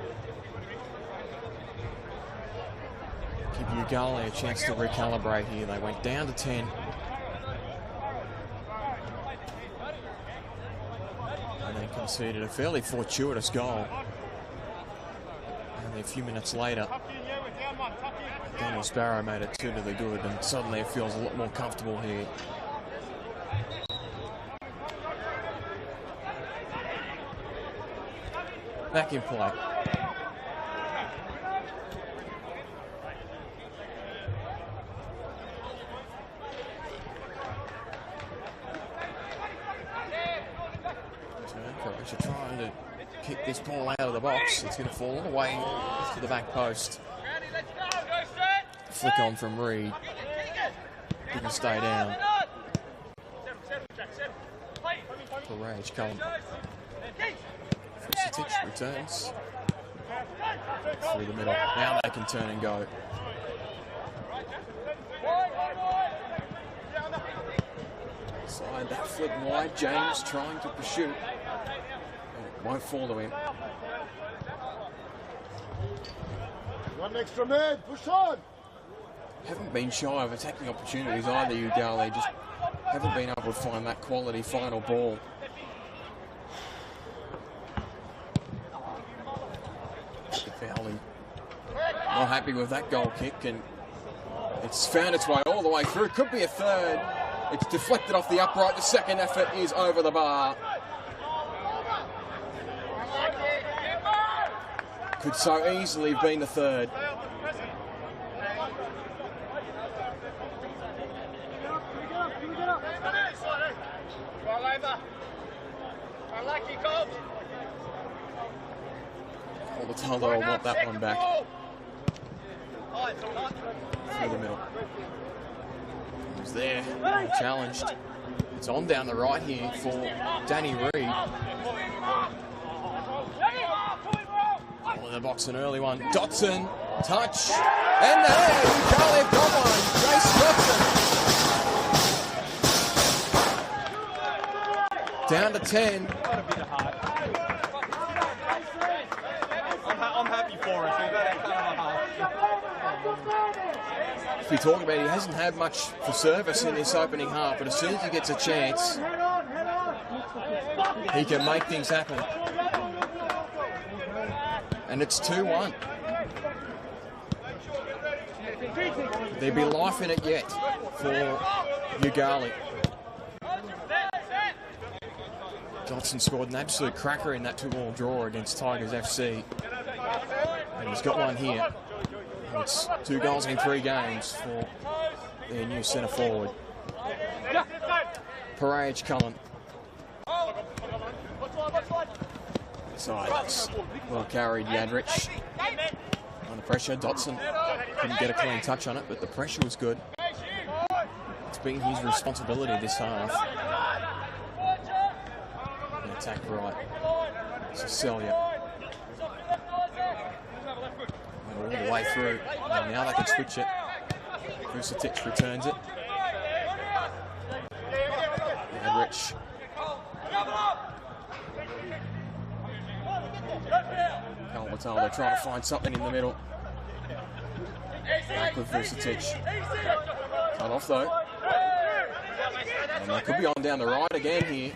give Yoogali a chance to recalibrate here. They went down to 10. And they conceded a fairly fortuitous goal. Only a few minutes later, Daniel Sparrow made it 2 to the good, and suddenly it feels a lot more comfortable here. Back in play. Croatia trying to kick this ball out of the box. It's going to fall all the way to the back post. Flick on from Reed. Didn't stay down. Rage Cullen. Stitch returns through the middle. Now they can turn and go. Slide that flick wide. James trying to pursue. And it won't fall to him. One extra man, push on! Haven't been shy of attacking opportunities either, Yoogali. Just haven't been able to find that quality final ball. Valley not happy with that goal kick, and it's found its way all the way through. Could be a third. It's deflected off the upright. The second effort is over the bar. Could so easily have been the third. All the time I want that one back. Through the middle. It was there, challenged. It's on down the right here for Danny Reed. All in the box, an early one. Dotson, touch, and there, Yoogali have got one. Jace Dotson. Down to 10. I'm happy for it. As we talk about, he hasn't had much for service in this opening half, but as soon as he gets a chance, he can make things happen. And it's 2-1. There'll be life in it yet for Yoogali. Dotson scored an absolute cracker in that 2-2 draw against Tigers FC. And he's got one here. It's 2 goals in 3 games for their new centre forward. Parage Cullen. Sides. Well carried, Yadrich. Under pressure, Dotson couldn't get a clean touch on it, but the pressure was good. It's been his responsibility this half. And attack right. Cecilia. All the way through. And now they can switch it. Vucetic returns it. Yadrich. They're trying to find something in the middle. Back with Vucetic. Cut off though. And they could be on down the right again here.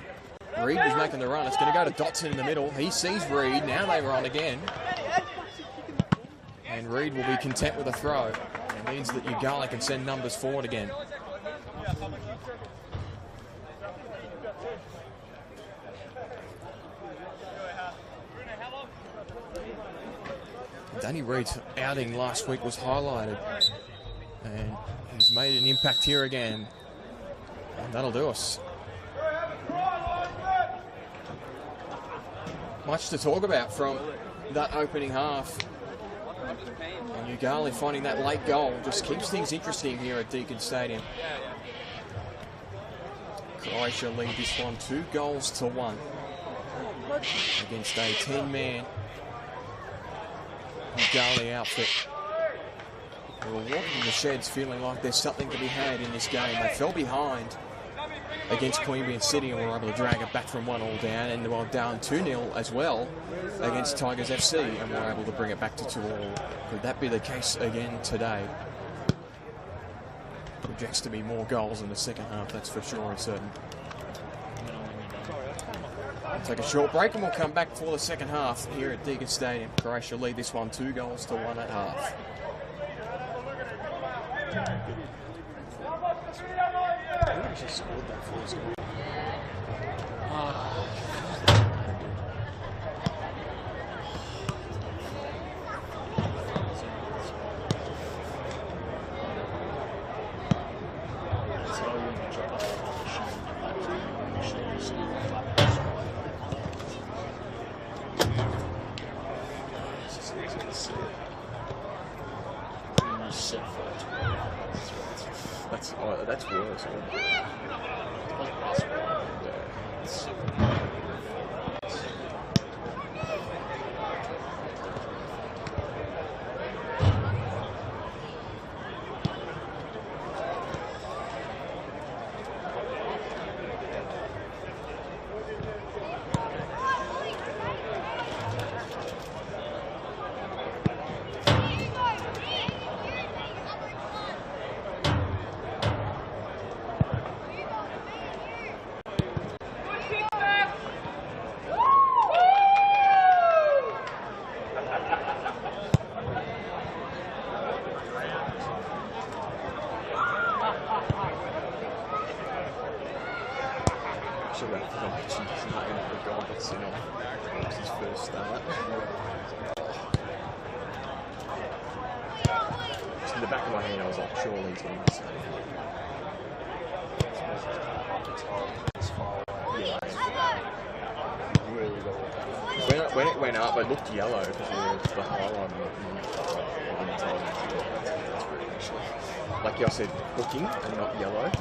Reed was making the run. It's going to go to Dotson in the middle. He sees Reed. Now they run again. And Reed will be content with a throw. It means that Yoogali can send numbers forward again. Danny Reed's outing last week was highlighted, and he's made an impact here again, and that'll do us. Much to talk about from that opening half, and Yoogali finding that late goal just keeps things interesting here at Deakin Stadium. Croatia lead this one 2-1 against a 10-man Yoogali outfit. They were walking the sheds feeling like there's something to be had in this game. They fell behind against Queanbeyan City and were able to drag it back from 1-1 down, and they were down 2-0 as well against Tigers FC and were able to bring it back to 2-2. Could that be the case again today? Projects to be more goals in the second half, that's for sure and certain. We'll take a short break and we'll come back for the second half here at Deakin Stadium. Croatia lead this one 2-1 at half. Who actually scored that first goal? That's worse. In the back of my hand, I was like, surely he's going to be safe. When it went up, it looked yellow because of the highlight. Like y'all said, booking and not yellow.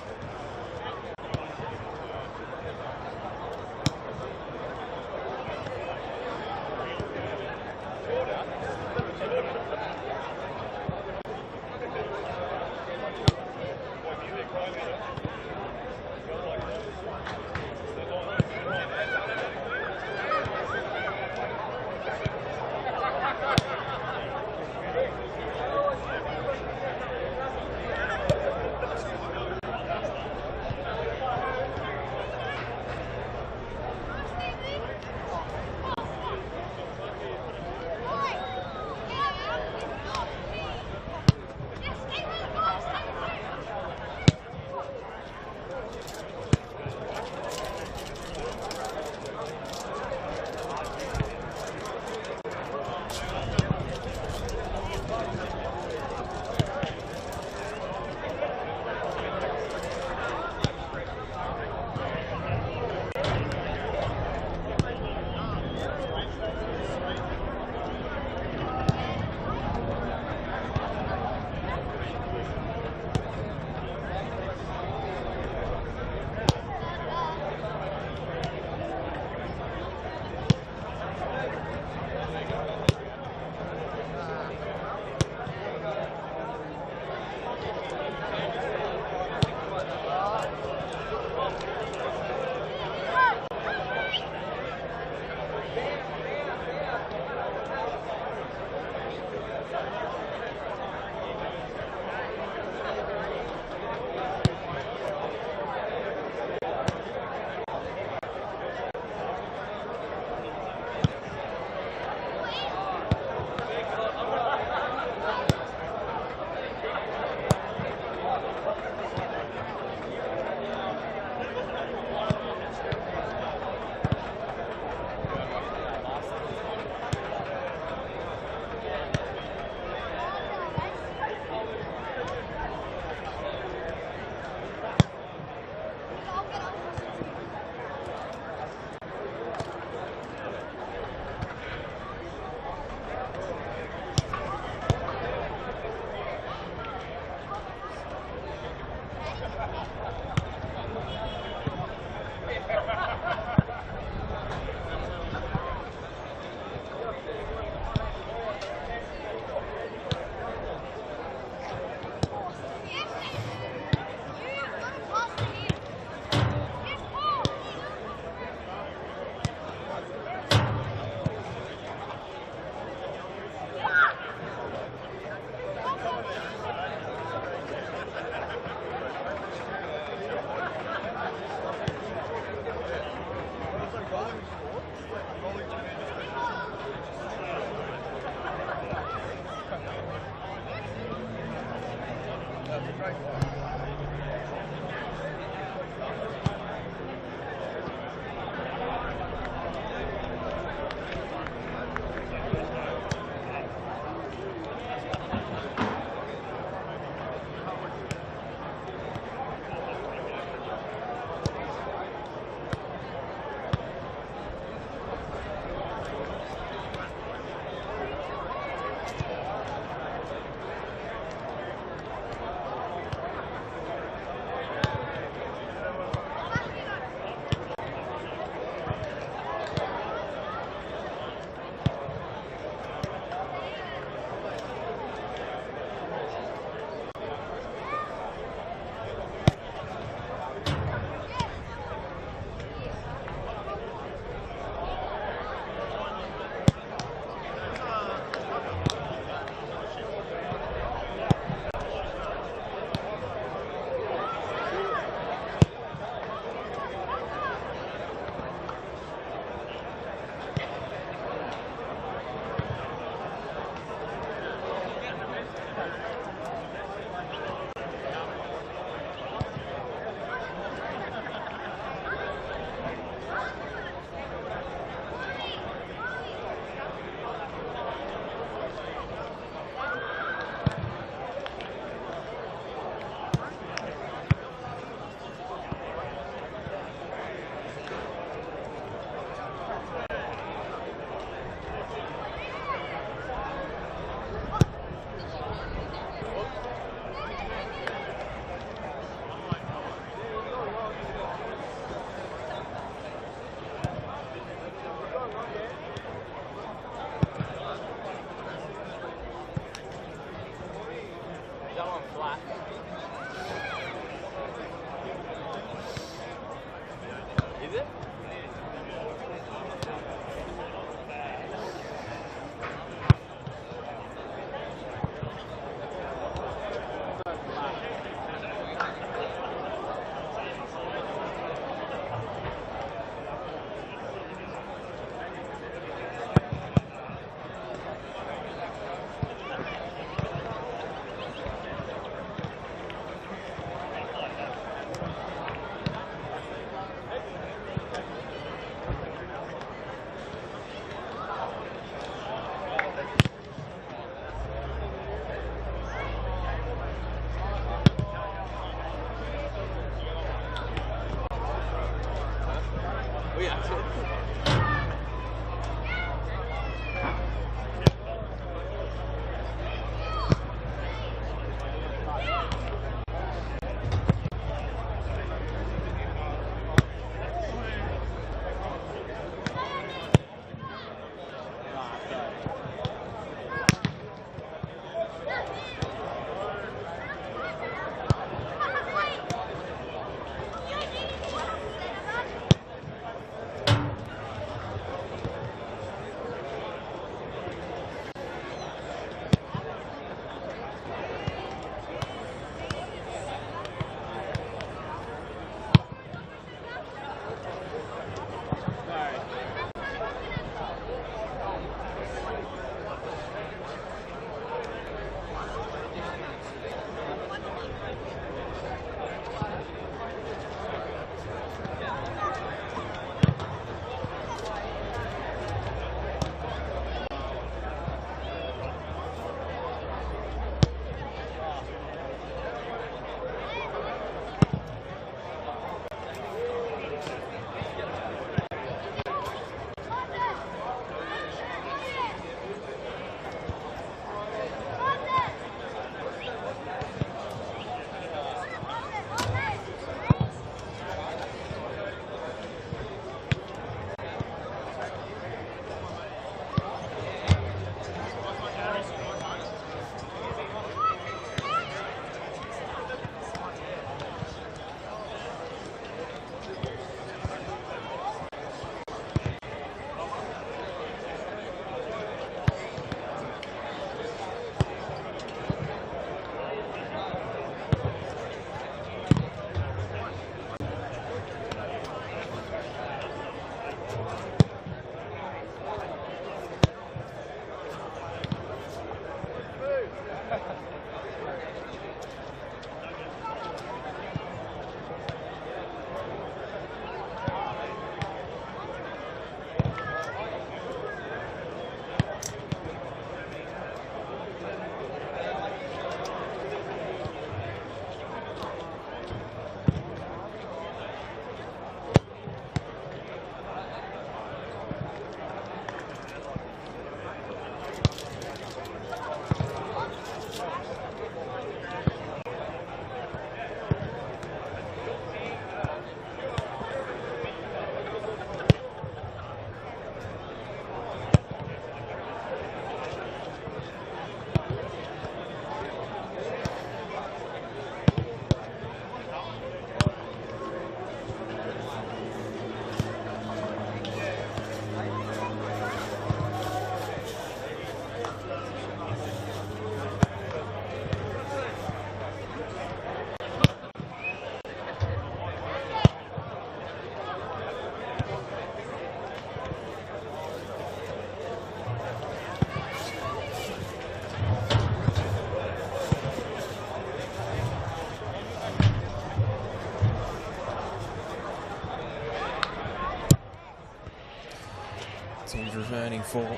Teams returning for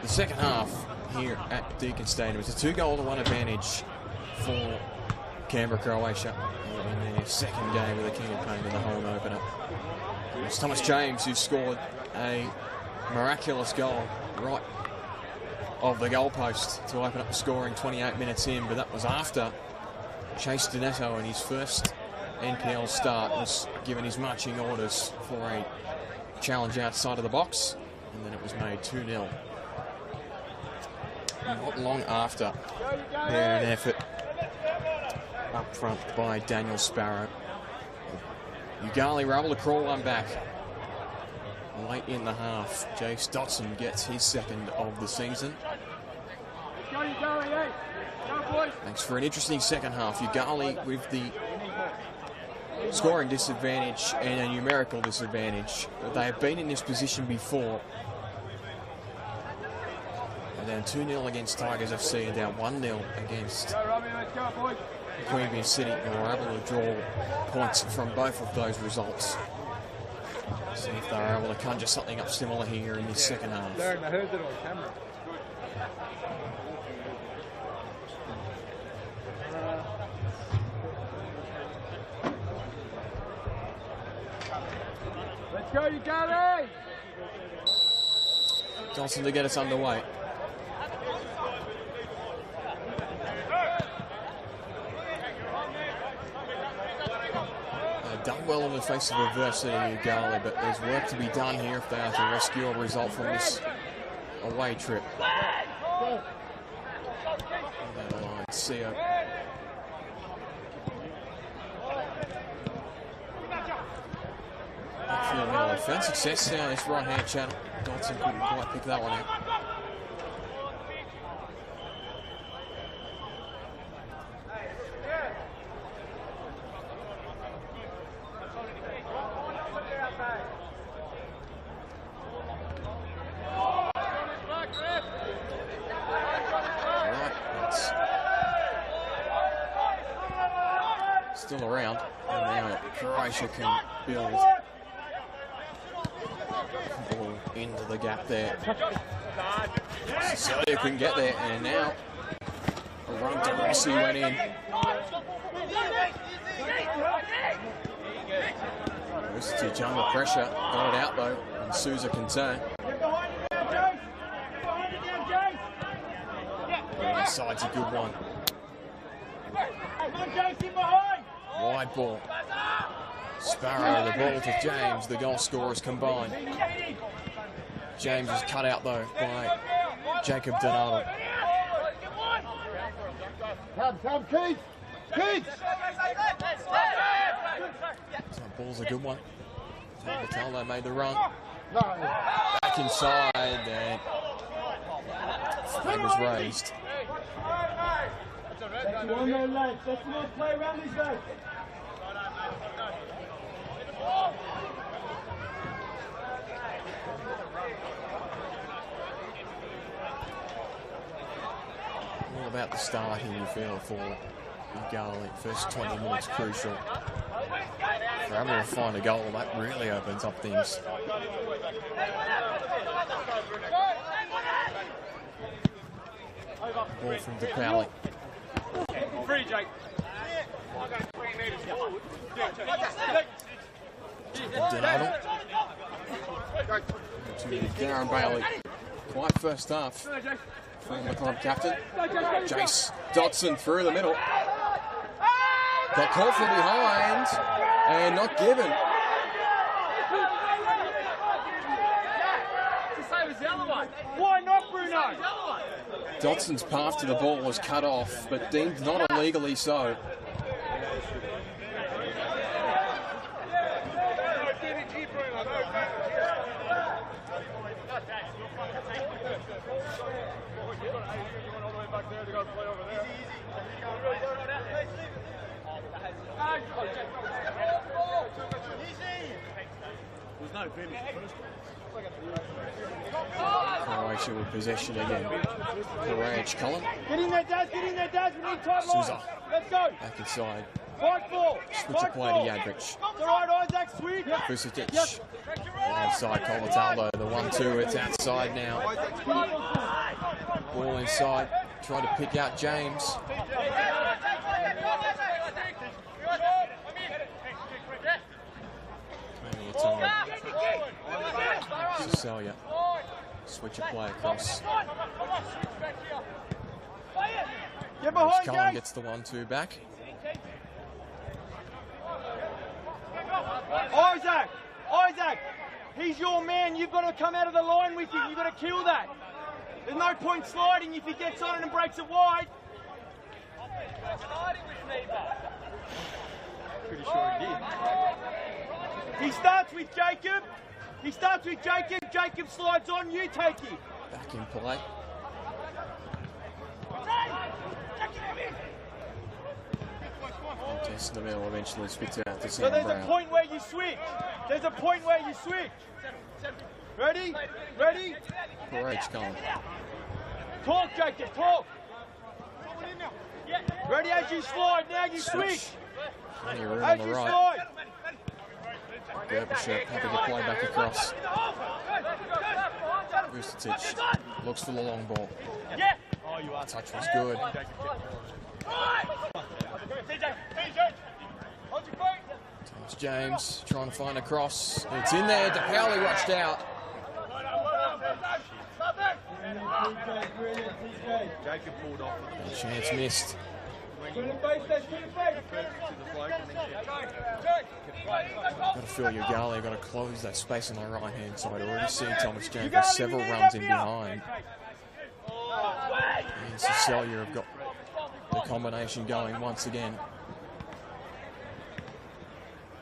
the second half here at Deakin Stadium. It's a 2-goal-to-1 advantage for Canberra, Croatia in their second game of the campaign in the home opener. It's Thomas James who scored a miraculous goal right of the goalpost to open up the scoring 28 minutes in, but that was after Chase Donetto in his first NPL start was given his marching orders for a challenge outside of the box, and then it was made 2-0. Not long after, there an effort up front by Daniel Sparrow. Yoogali were able to crawl one back late in the half. Jace Dotson gets his second of the season. Thanks for an interesting second half. Yoogali with the scoring disadvantage and a numerical disadvantage. They have been in this position before. And then 2-0 against Tigers FC and down 1-0 against Queanbeyan City, and were able to draw points from both of those results. See if they're able to conjure something up similar here in this second half. Darren, I heard it on camera. Let's go, Yoogali! Johnson to get us underway. Done well in the face of adversity, Yoogali, but there's work to be done here if they are to rescue a result from this away trip. See ya. Now, offensive success down this right-hand channel. Dodson couldn't quite pick that one out. Still around, and now Croatia can build ball into the gap there. Celia couldn't get there, and now a run to Rossi went in. Ristic under pressure, got it out though, and Souza can turn. Inside's a good one. Wide ball. Sparrow, the ball to James, the goal scorers combined. James is cut out though by Jacob Donato. Come, Keith! Keith! So ball's a good one. Mataldo made the run. No. Back inside, and flag was raised. One more length. Let's not play around these guys. All about the start here, you feel, for Yoogali. First 20 minutes crucial. If they're able to find a goal, that really opens up things. Ball from DePaoli. Free, Jake. Donato. To Darren Bailey. Quite first half from the club captain. Jace Dotson through the middle. Got caught from behind and not given. Why not, Bruno? Dotson's path to the ball was cut off, but deemed not illegally so. Croatia with possession again. Courage, Cullen. Get in there, Daz. Get in there, Daz. We need time. Souza. Let's go. Back inside. Fight ball. Switch of play to Yadrich. It's all right, Isaac. Sweet. Vucetic. Inside, Colmataldo. The 1-2. It's outside now. Ball inside. Try to pick out James. Cecilia. Switch of play across. Get behind, Cullen gets the 1-2 back. Isaac, he's your man. You've got to come out of the line with him. You've got to kill that. There's no point sliding if he gets on it and breaks it wide. Pretty sure he did. He starts with Jacob. He starts with Jacob. Jacob slides on. You take it. Back in play. Test the middle, eventually spits it out to Sam So there's Brown. a point where you switch. There's a point where you switch. Ready? Ready? Great going. Talk, Jacob, talk. Ready as you slide, now you switch. Plenty of room As on the you right. slide. Gerbershire happy to play back across. Vucetic looks for the long ball. Touch was good. Thomas James trying to find a cross. It's in there. DePaoli watched out. Jacob pulled off. And chance missed. Got to feel Yoogali, got to close that space on the right hand side. Already see Thomas James with several runs in behind. And Cecilia have got the combination going once again.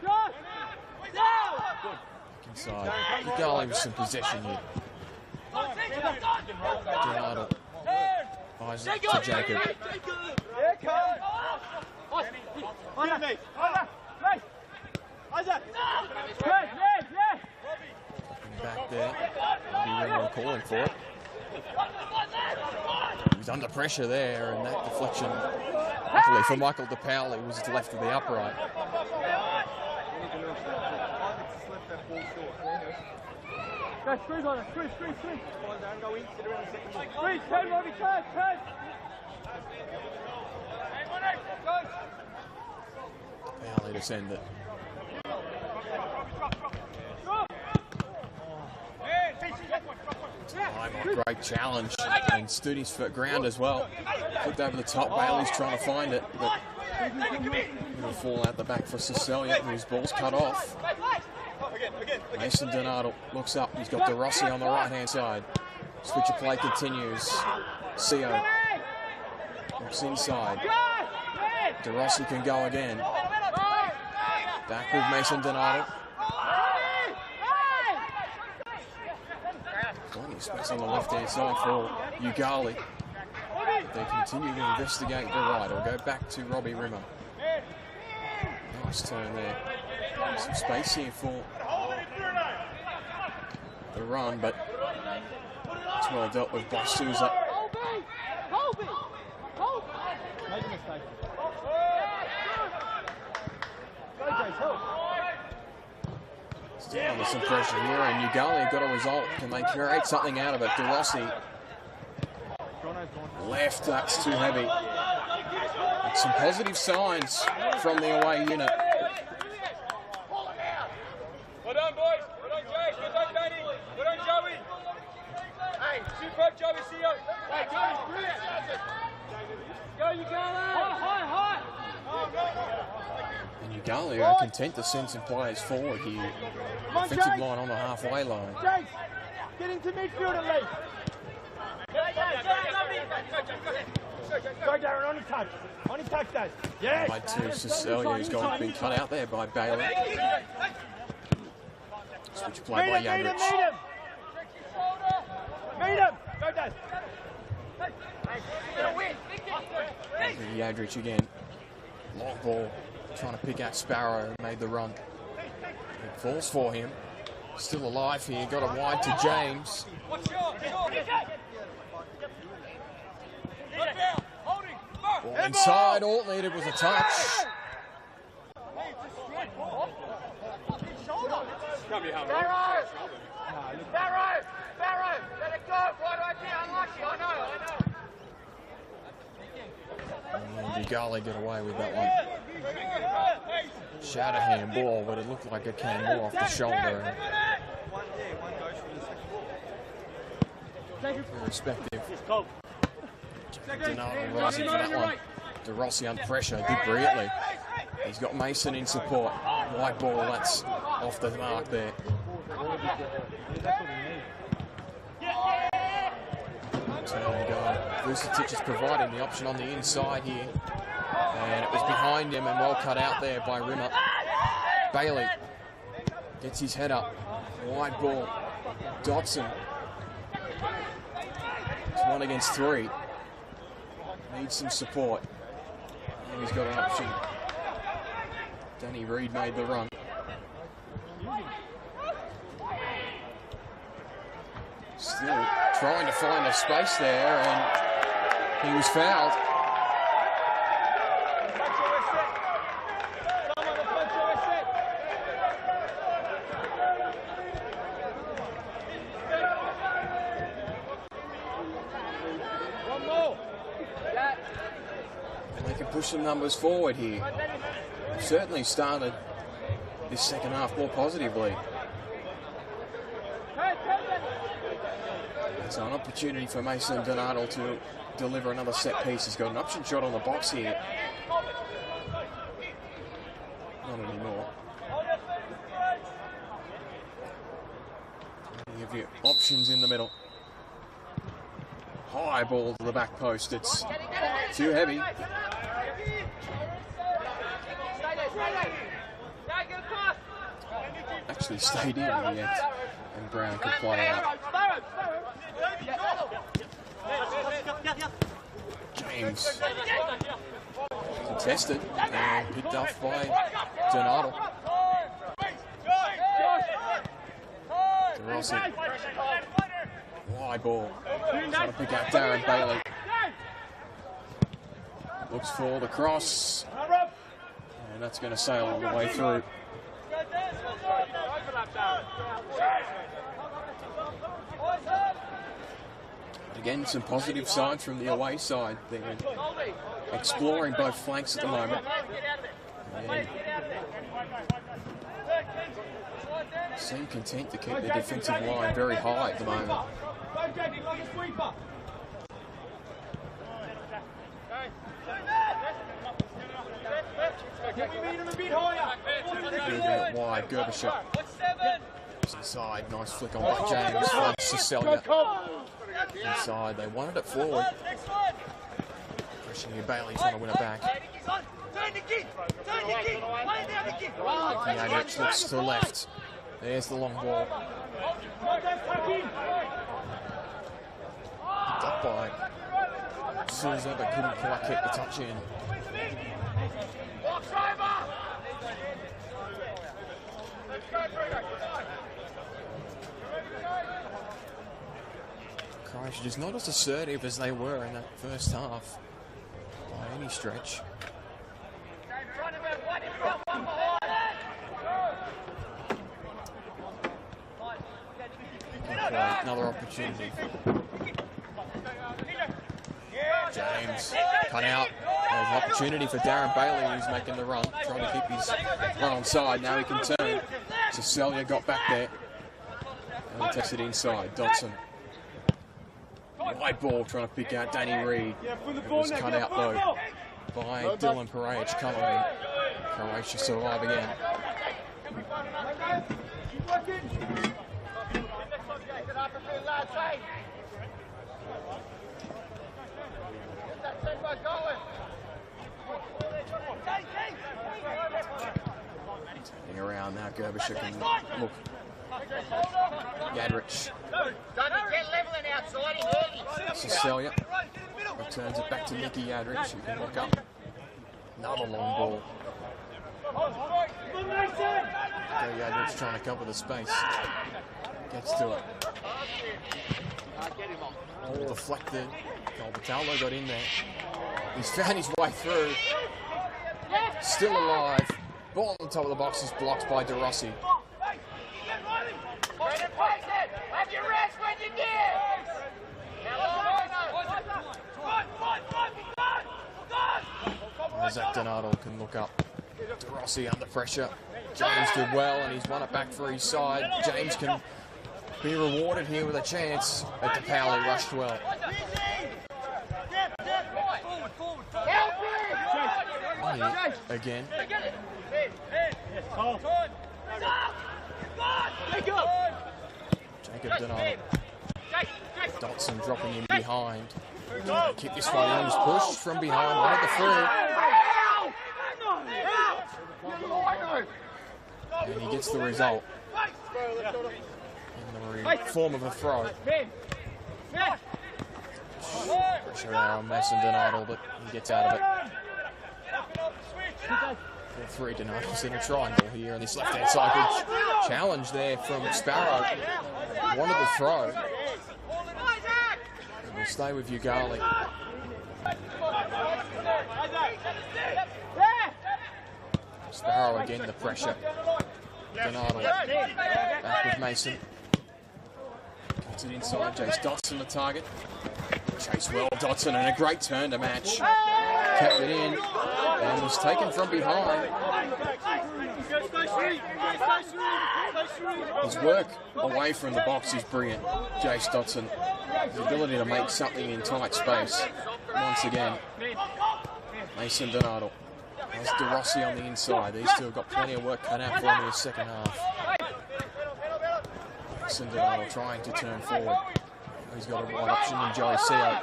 Back inside. Yoogali with some possession here. Donado. Isaac to Jacob. Back there. Maybe Rimmer calling for it. He was under pressure there, and that deflection, luckily for Michael DePaoli, was to the left of the upright. DePaoli to send it. Great challenge, and Studi's for ground as well. Flipped over the top. Bailey's trying to find it, but it'll fall out the back for Cecilia, whose ball's cut off. Mason Donato looks up. He's got De Rossi on the right-hand side. Switch of play continues. Sio looks inside. De Rossi can go again. Back with Mason Donato. Plenty of space on the left-hand side for Yoogali. They continue to investigate the right. It'll go back to Robbie Rimmer. Nice turn there. Some space here for the run, but it's well dealt with by Souza. Still under some pressure here, and Yoogali have got a result. Can they create something out of it? De Rossi. Left, that's too heavy. It's some positive signs from the away unit. Well done, boys. Well done, Jake. Well done, Danny. Well done, Joey. Hey, superb, Joey. See you. Hey, Joey's brilliant. Go, Yoogali. High. And Yoogali are content to send some players forward here. Offensive line on the halfway line. Jake, get into midfield at least. Go, Darren, on his touch. On his touch, Dad. Yes. Right to Cecilia, who's been cut out there by Bailey. Switch play by Yadrich. Meet him. Go, Dad. Yadrich again. Long ball. Trying to pick out Sparrow. Made the run. It falls for him. Still alive here. Got it wide to James. Ball inside. All it needed was a touch. Barrow, let it go. Right idea, unlucky. I know. And Yoogali get away with that one. Shanahan ball, but it looked like it came more off the shoulder. Irrespective. Donato rising for that one. De Rossi under pressure. Did brilliantly. He's got Mason in support. White ball, that's off the mark there. Turn and go. Vucetic is providing the option on the inside here. And it was behind him and well cut out there by Rimmer. Bailey Gets his head up. Wide ball. Dotson. It's 1 against 3. Needs some support. And he's got an option. Danny Reid made the run. Still trying to find a space there, and he was fouled. They can push some numbers forward here. Certainly started this second half more positively. It's an opportunity for Mason Donato to deliver another set piece. He's got an option shot on the box here. Not anymore. You have your options in the middle. High ball to the back post. It's too heavy. Actually stayed in yet, and Brown could play out. James contested and picked off by Donato. DeRossi. Wide ball. Trying to pick out Darren Bailey. Looks for the cross. And that's going to sail all the way through. Again, some positive signs from the away side. They're exploring both flanks at the moment. And seem content to keep their defensive line very high at the moment. Moving it wide, Gerbershire. Inside, nice flick on by James. Celia. Inside, they wanted it forward. Pushing here, Bailey trying to win it back. Yadrich looks to the left. There's the long ball. Picked up by Souza, but couldn't quite keep the touch in. Croatia just not as assertive as they were in that first half by any stretch. Another opportunity. James cut out. There's an opportunity for Darren Bailey, who's making the run, trying to keep his run on side. Now he can turn. Celia got back there. And he takes it inside. Dotson. Wide ball trying to pick out Danny Reid. It was cut out though by Dylan Perage covering. Croatia survive again. Turning around now, Gerbershire can look. Yadrich. Celia returns it back to Nicky Yadrich, who can look up. Another long ball. Yadrich trying to cover the space. Gets to it. All deflected. Colbertallo got in there. He's found his way through. Still alive. Ball on the top of the box is blocked by DeRossi. Zach Donato can look up. DeRossi under pressure. James did well and he's won it back for his side. James can be rewarded here with a chance. But DePaoli rushed well. Again. Jacob Donato. Dotson dropping in behind. Keep this one in. He's pushed from behind. Wanted the through. And he gets the result. in the form of a throw. Pressure on Mason Donato, but he gets out of it. 3 Donato's in a triangle here on this left-hand side. Good challenge there from Sparrow. Wanted the throw. And we'll stay with Yoogali. Sparrow again, the pressure. Donato back with Mason. Gets it inside. Jace Dotson the target. Chase well Dotson, and a great turn to match. Kept it in and was taken from behind. His work away from the box is brilliant. Jace Dotson, his ability to make something in tight space. Once again, Mason Donato has De Rossi on the inside. He's still got plenty of work cut out for him in his second half. Mason Donato trying to turn forward. He's got a wide option in Joey Seo.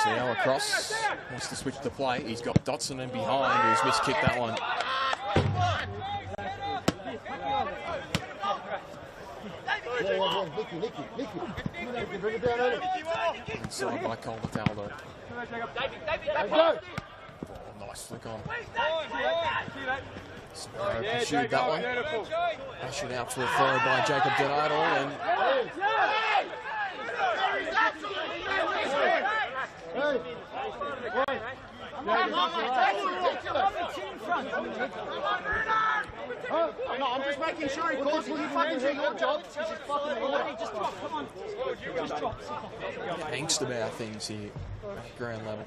Seo across, wants to switch the play. He's got Dotson in behind, who's miskicked that one. Inside by Colbertaldo. Oh, nice flick on. Sparrow pursued that one. Ushered out for a throw by Jacob Donato, and no, I'm just making sure he calls you fucking do your job. Just drop, come on. Just drop. angst about things here at ground level.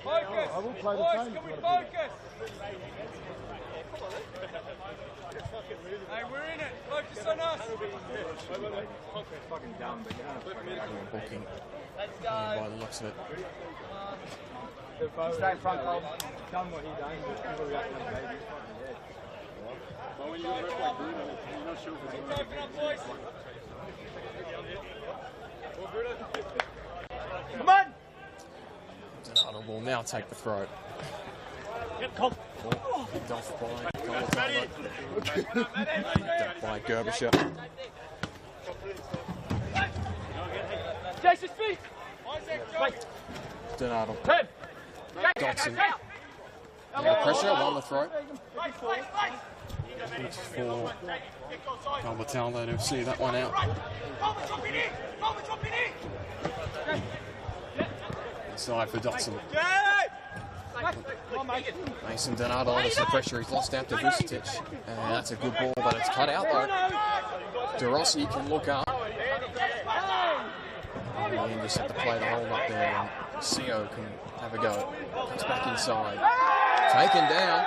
I will play the same. Hey, we're in it. Focus on us. Booking by the looks of it. Stay in front, Cole. Done what he done. People react to the baby. When you look like Bruno, you're not sure if it's open up, boys. Come on! Donato will now take the throw. Yep, Cole. Picked off by Colbertaldo. By Gerbisher. Jason, speed! Donato. Dotson. Now pressure, won the throw. Good for Colbertaldo to see that one out. Inside for Dotson. Mason Donato under some pressure. He's lost out to Vucetic. And that's a good ball, but it's cut out though. De Rossi can look up. And then just have to play the hold up there. And Seo can have a go. Comes back inside. Taken down.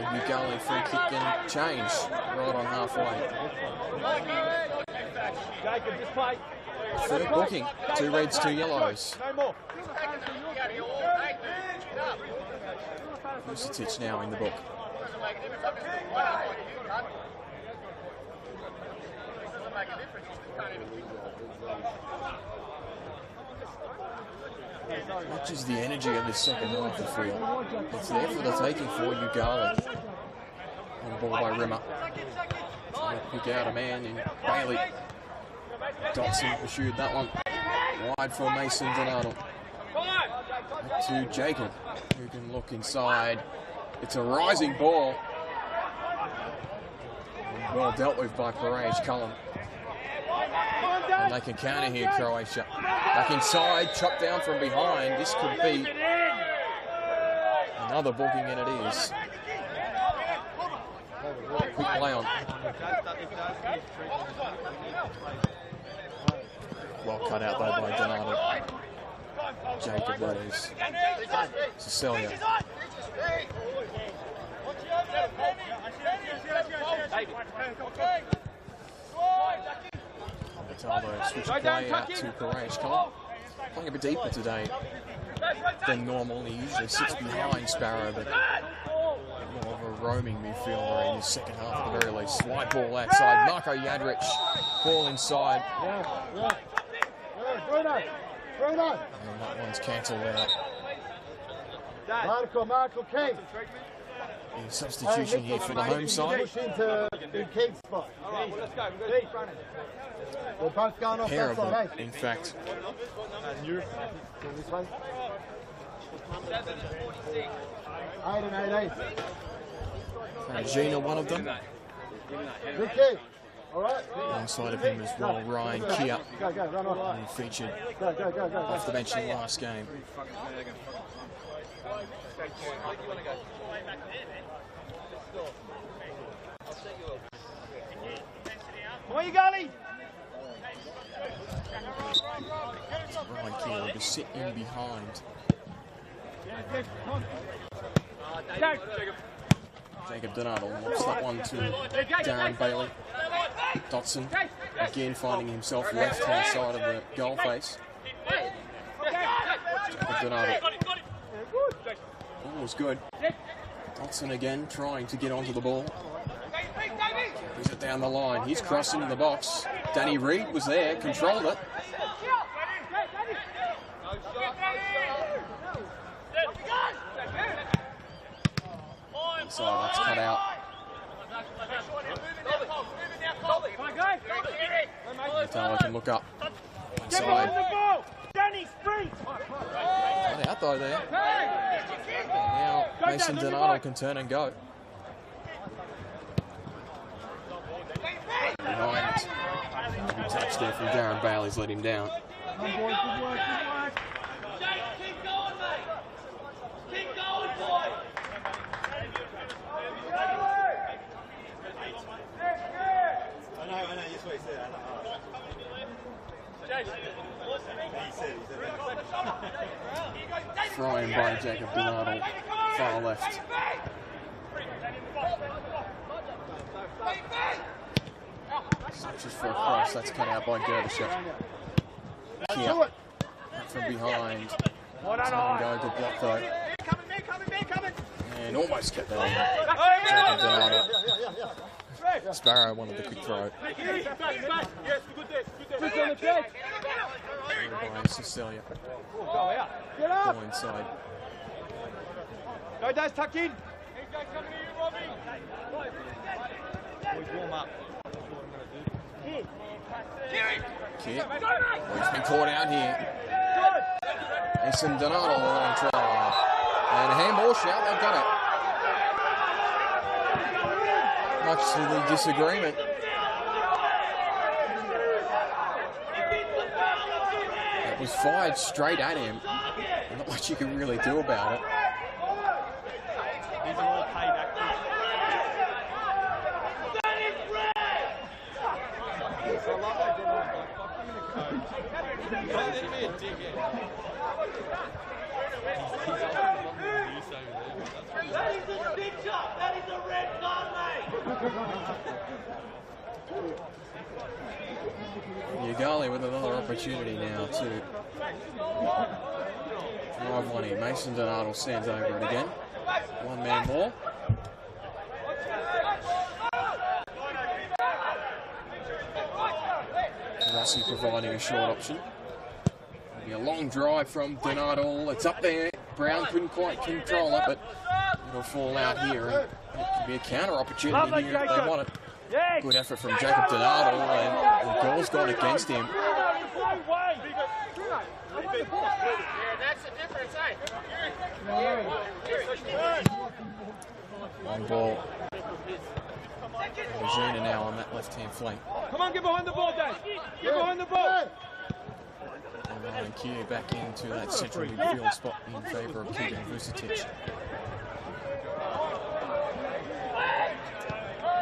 Yoogali free kick and change right on halfway. Third booking. 2 reds, 2 yellows. Vucetic now in the book. Matches the energy of this second half, I feel. It's there for the taking for Yoogali. On ball by Rimmer. Trying to pick out a man in Bailey. Dotson pursued that one. Wide for Mason Donato. To Jacob, who can look inside. It's a rising ball. Well dealt with by Parage Cullen. And they can counter here, Croatia. Back inside, chopped down from behind. This could be another booking, and it is. Quick play on. Well cut out though by Donato. Jacob Rose. Cecilia. Colbertaldo switched play out to Parage Cullen. Playing a bit deeper today than normal. He usually sits behind Sparrow, but more of a roaming midfielder in his second half at the very least. Wide ball outside. Marko Jadric. Ball inside. Right on. And that one's cancelled out. Marco, Kate. A substitution here for the home side. Push into Kate's spot. All right, well, let's go. We're both going off Pair that of side, them, eh? in fact. This one. 8 and 8. Gina, one of them. Good kick. All right. Alongside of him as well, Ryan Kia, Go, run on. who featured Go. off the bench in the last game. Come on, Yoogali! Ryan Kia will be sit in behind. Jacob Donato lobs that one to Darren Bailey. Dotson again finding himself left-hand side of the goal face. Jacob Donato. Ball was good. Dotson again trying to get onto the ball. Carries it down the line. He's crossing the box. Danny Reid was there, controlled it. So that's cut out. Natala can look up. Inside. Cut out though there. And now Mason Donato can turn and go. Behind. Good touch there from Darren Bailey's let him down. Good work. Keep going, mate. Keep going, boy. I know, just what he said. Thrown by Jacob Donato, far left. Searches for a cross, that's cut out by Gerbishev. Kia from behind. Go, good block though. And almost kept that on. Jacob Donato. Sparrow wanted the quick throw. By Cecilia. Ball inside. Go, Daz, tuck in. Warm up. Kid. He's been caught out here. Mason Donato on try. And a handball shout, they've got it. Much to the disagreement. It was fired straight at him. Not much you could really do about it. These are all payback. Yoogali with another opportunity now to drive one in. Mason Donato stands over it again. One man more. Rossi providing a short option. It'll be a long drive from Donato. It's up there. Brown couldn't quite control it, but it'll fall out here. And it could be a counter opportunity here if they want it. Good effort from Jacob Donato, and the goal's gone against him. Long ball. Regina now on that left-hand flank. Come on, get behind the ball, Daz. Get behind the ball. And Ryan Keir back into that central midfield spot in favour of Keegan Vucetic.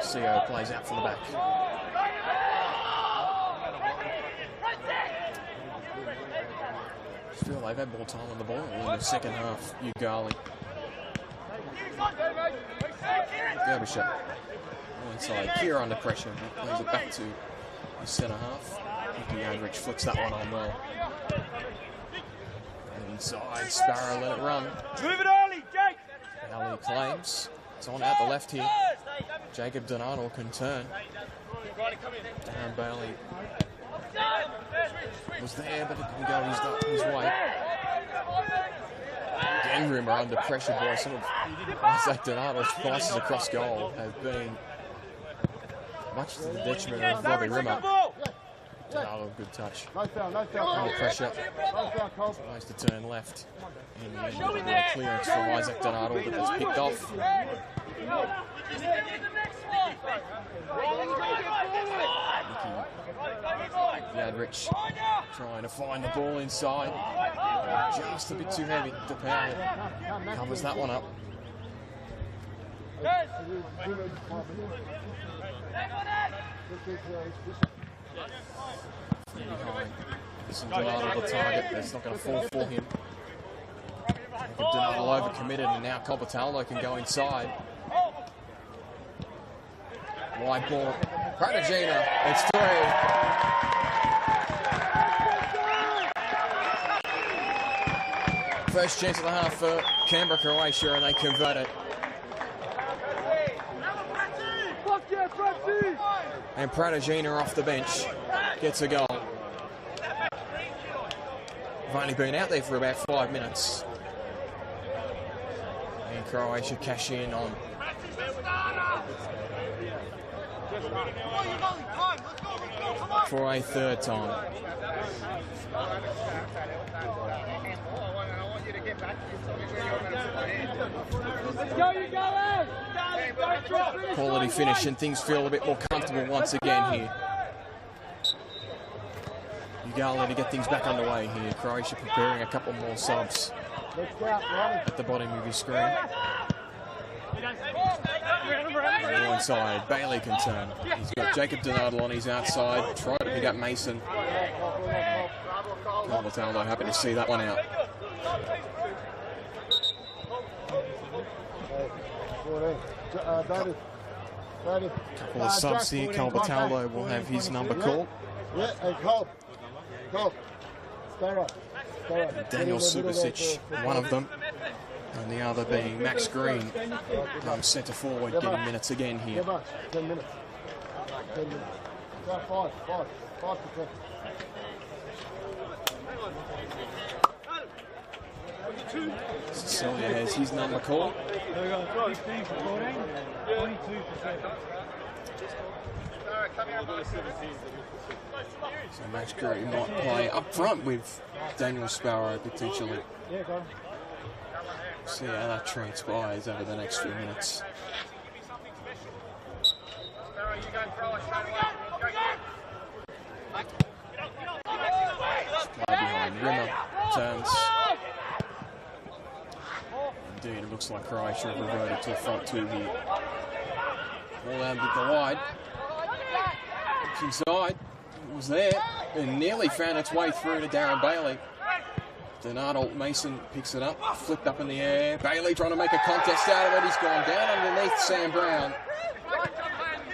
CO plays out for the back. Still, they've had more time on the ball in the second half. Yoogali. Gerbishev. Inside. Keir under pressure. Plays it back to the centre half. Nicky Andrich flicks that one on well. And inside. Sparrow let it run. Move it early, Jake. Alley claims. It's on out the left here. Jacob Donato can turn. Darren Bailey was there, but it didn't go his way. Again, Rimmer under pressure by sort of Isaac Donato's passes across goal have been much to the detriment of Robbie Rimmer. Donato, good touch. Under pressure. Tries to turn left. In the end, a clearance from Isaac Donato, but it's picked off. Yadrich trying to find the ball inside. Just a bit too heavy. DePaoli covers that one up. Behind. Listen, Donato the target. It's not going to fall for him. Donato overcommitted, and now Cobertaldo can go inside. Wide ball. Pratagina. It's 3. First chance of the half for Canberra, Croatia, and they convert it. And Pratagina off the bench gets a goal. They've only been out there for about 5 minutes. And Croatia cash in on for a third time. Quality finish, and things feel a bit more comfortable once again here. Yoogali to get things back underway here. Croatia preparing a couple more subs at the bottom of your screen. Ball inside, Bailey can turn. He's got Jacob Donato on his outside, trying to pick up Mason. Cobertaldo happy to see that one out. Couple of subs here. Cobertaldo will have his number called. Daniel Subasic, one of them, and the other being Max Green, centre forward, getting minutes again here. 10 minutes. 10 minutes. 5 to 10. Cecilia has his number called. So Max Green might play up front with Daniel Sparrow potentially. See how that transpires over the next few minutes. Play behind Rimmer, turns. Indeed, it looks like Croatia have reverted to a front 2 here. Ball out with the wide. Looks inside. It was there and nearly found its way through to Darren Bailey. Donato Mason picks it up, flipped up in the air. Bailey trying to make a contest out of it. He's gone down underneath Sam Brown.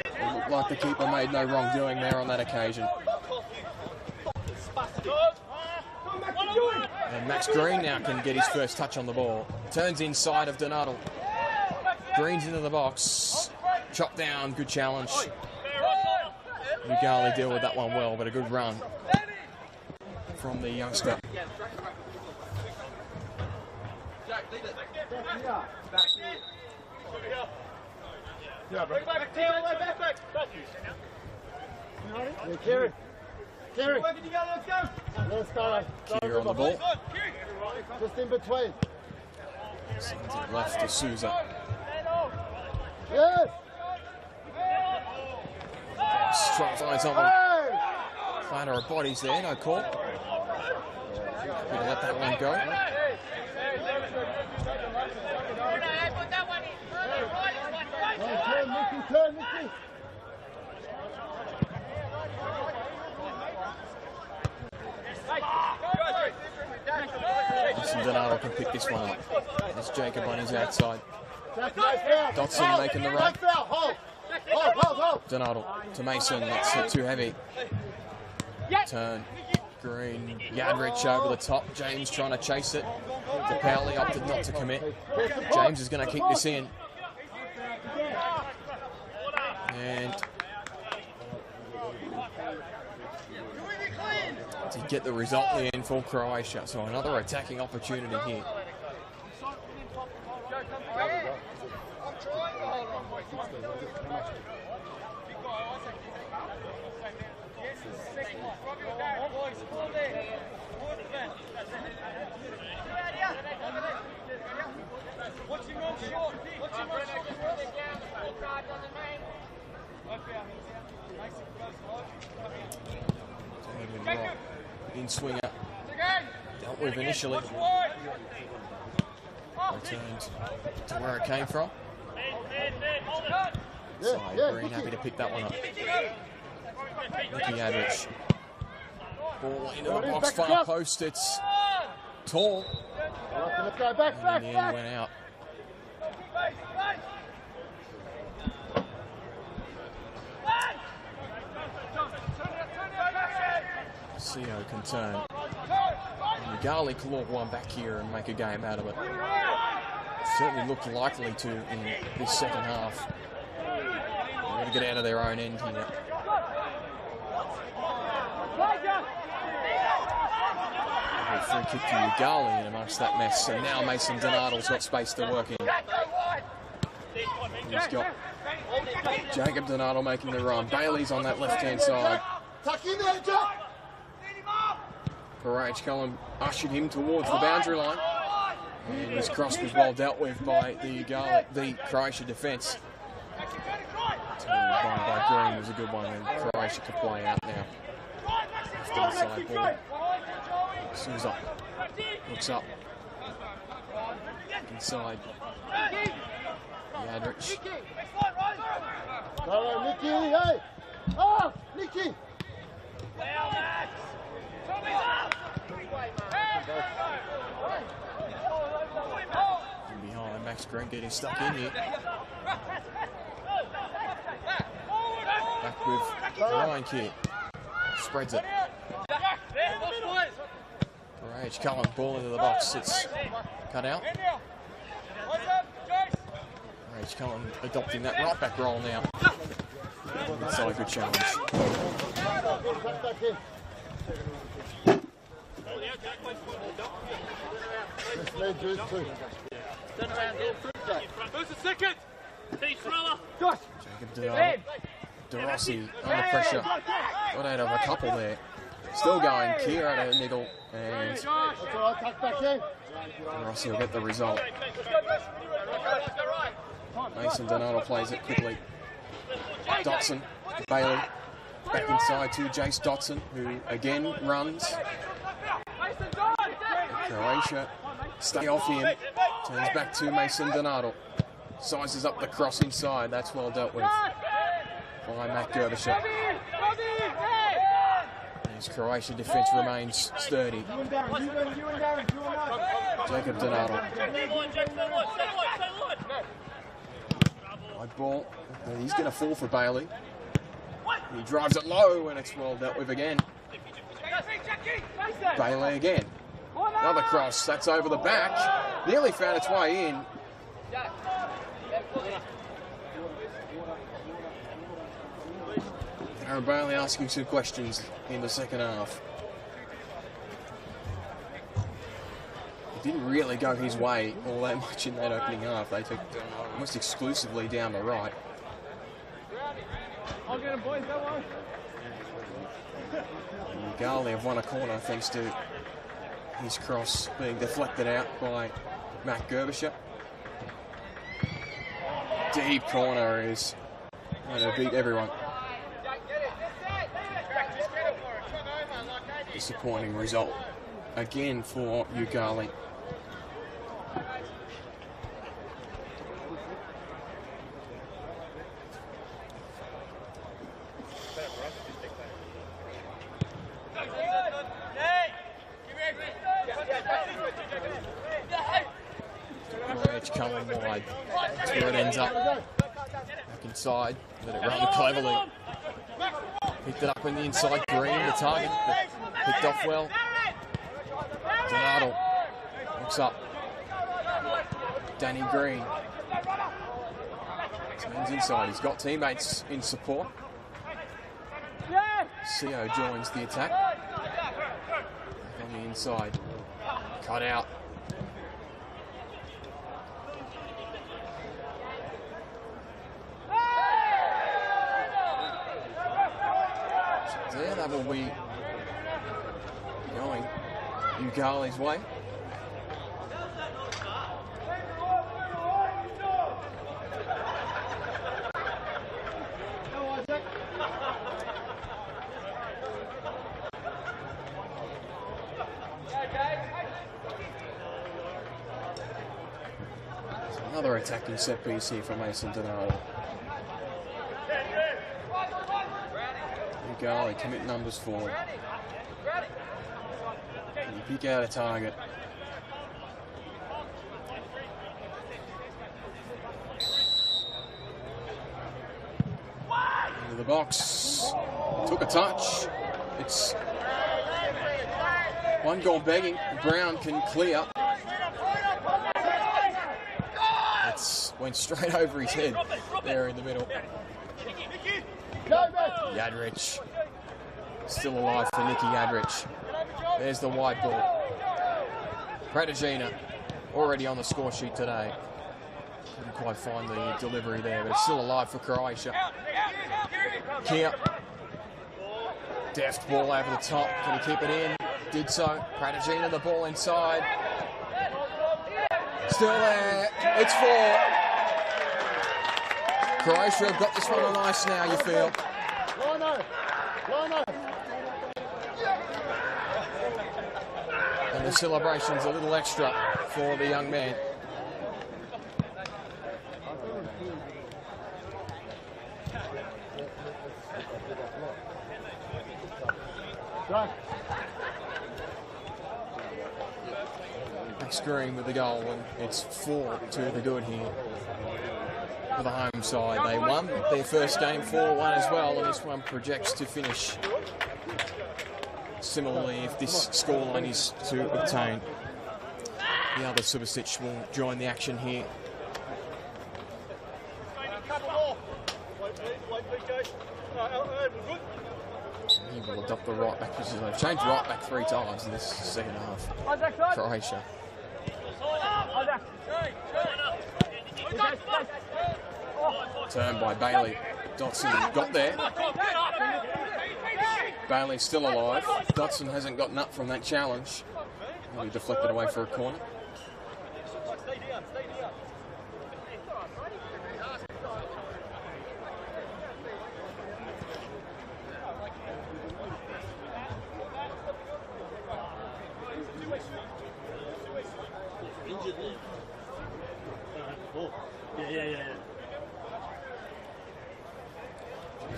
It looked like the keeper made no wrongdoing there on that occasion. And Max Green now can get his first touch on the ball. Turns inside of Donato. Green's into the box. Chop down, good challenge. Yoogali deal with that one well, but a good run from the youngster. Kieran on the ball. Just in between. Sends it left to Souza. Yes! Trying to find something. Clatter of bodies there, no call. Gonna let that one go. Turn, Nicky. Donato can pick this one up. It's Jacob on his outside. Dotson making the run. Donato to Mason, that's too heavy. Turn. Green. Yadrich over the top. James trying to chase it. DePaoli opted not to commit. James is going to keep this in. And get the result in the end for Croatia. So another attacking opportunity here. In swinger, dealt with initially, returned to where it came from. So Green happy to pick that one up. Nicky Adrich, ball into the box, far post, it's tall, and in the end went out. Sio can turn. Yoogali clawed one back here and make a game out of it. Certainly looked likely to in this second half. They're going to get out of their own end here. Free kick to Yoogali in amongst that mess, and now Mason Donato's got space to work in. He's got Jacob Donato making the run. Bailey's on that left-hand side. Courage Cullen ushered him towards the boundary line, and his cross was well dealt with by the Croatia defence. By Green was a good one, and Croatia could play out now. Left inside ball. Souza looks up. Inside. Yadrich. Go, Nicky, hey! Oh, Nicky! From behind, Max Green getting stuck in here. Back with Ryan kick. Spreads it. Courage Cullen, ball into the box. It's cut out. Courage Cullen adopting that right back roll now. Inside, good challenge. Jacob DeRossi under pressure. Got out of a couple there. Still going. Kier at a niggle, and DeRossi will get the result. Mason Donato plays it quickly. Dotson, Bailey, back inside to Jace Dotson, who again runs. Croatia stay off him, turns back to Mason Donato. Sizes up the cross inside, that's well dealt with by Matt Gerbisher. His Croatian defence remains sturdy. Jacob Donato. Wide ball, he's going to fall for Bailey. He drives it low and it's well dealt with again. Bailey again. Another cross, that's over the back. Nearly found its way in. Aaron Bailey asking some questions in the second half. It didn't really go his way all that much in that opening half. They took almost exclusively down the right. I'll get him, boys, don't worry. Yoogali have won a corner thanks to his cross being deflected out by Matt Gerbisher. Deep corner is going to beat everyone. Disappointing result again for Yoogali. Edge coming wide. That's where it ends up. Back inside. Let it run cleverly. Picked it up in the inside. Green, the target. But picked off well. Donato looks up. Danny Green. Turns inside. He's got teammates in support. Sio joins the attack. inside. Cut out. So there, that will be going Yoogali's way. Another attacking set piece here for Mason Donato. Yoogali, commit numbers forward. Can you pick out a target? Into the box. Took a touch. It's one goal begging. Brown can clear. Went straight over his head there in the middle. Yadrich. Still alive for Nicky Yadrich. There's the white ball. Pratagina already on the score sheet today. Couldn't quite find the delivery there, but it's still alive for Croatia. Kia. Deft ball over the top. Can he keep it in? Did so. Pratagina, the ball inside. Still there. It's 4. Croatia have got this one on ice now, you feel. And the celebration's a little extra for the young man. Screen with the goal, and it's 4 to the good here for the home side. They won their first game 4-1 as well, and this one projects to finish similarly if this scoreline is to obtain. The other Subasic will join the action here. He will adopt the right back position. They've changed right back 3 times in this second half. Croatia. Turned by Bailey. Dotson got there. Bailey's still alive. Dotson hasn't gotten up from that challenge. He deflected away for a corner.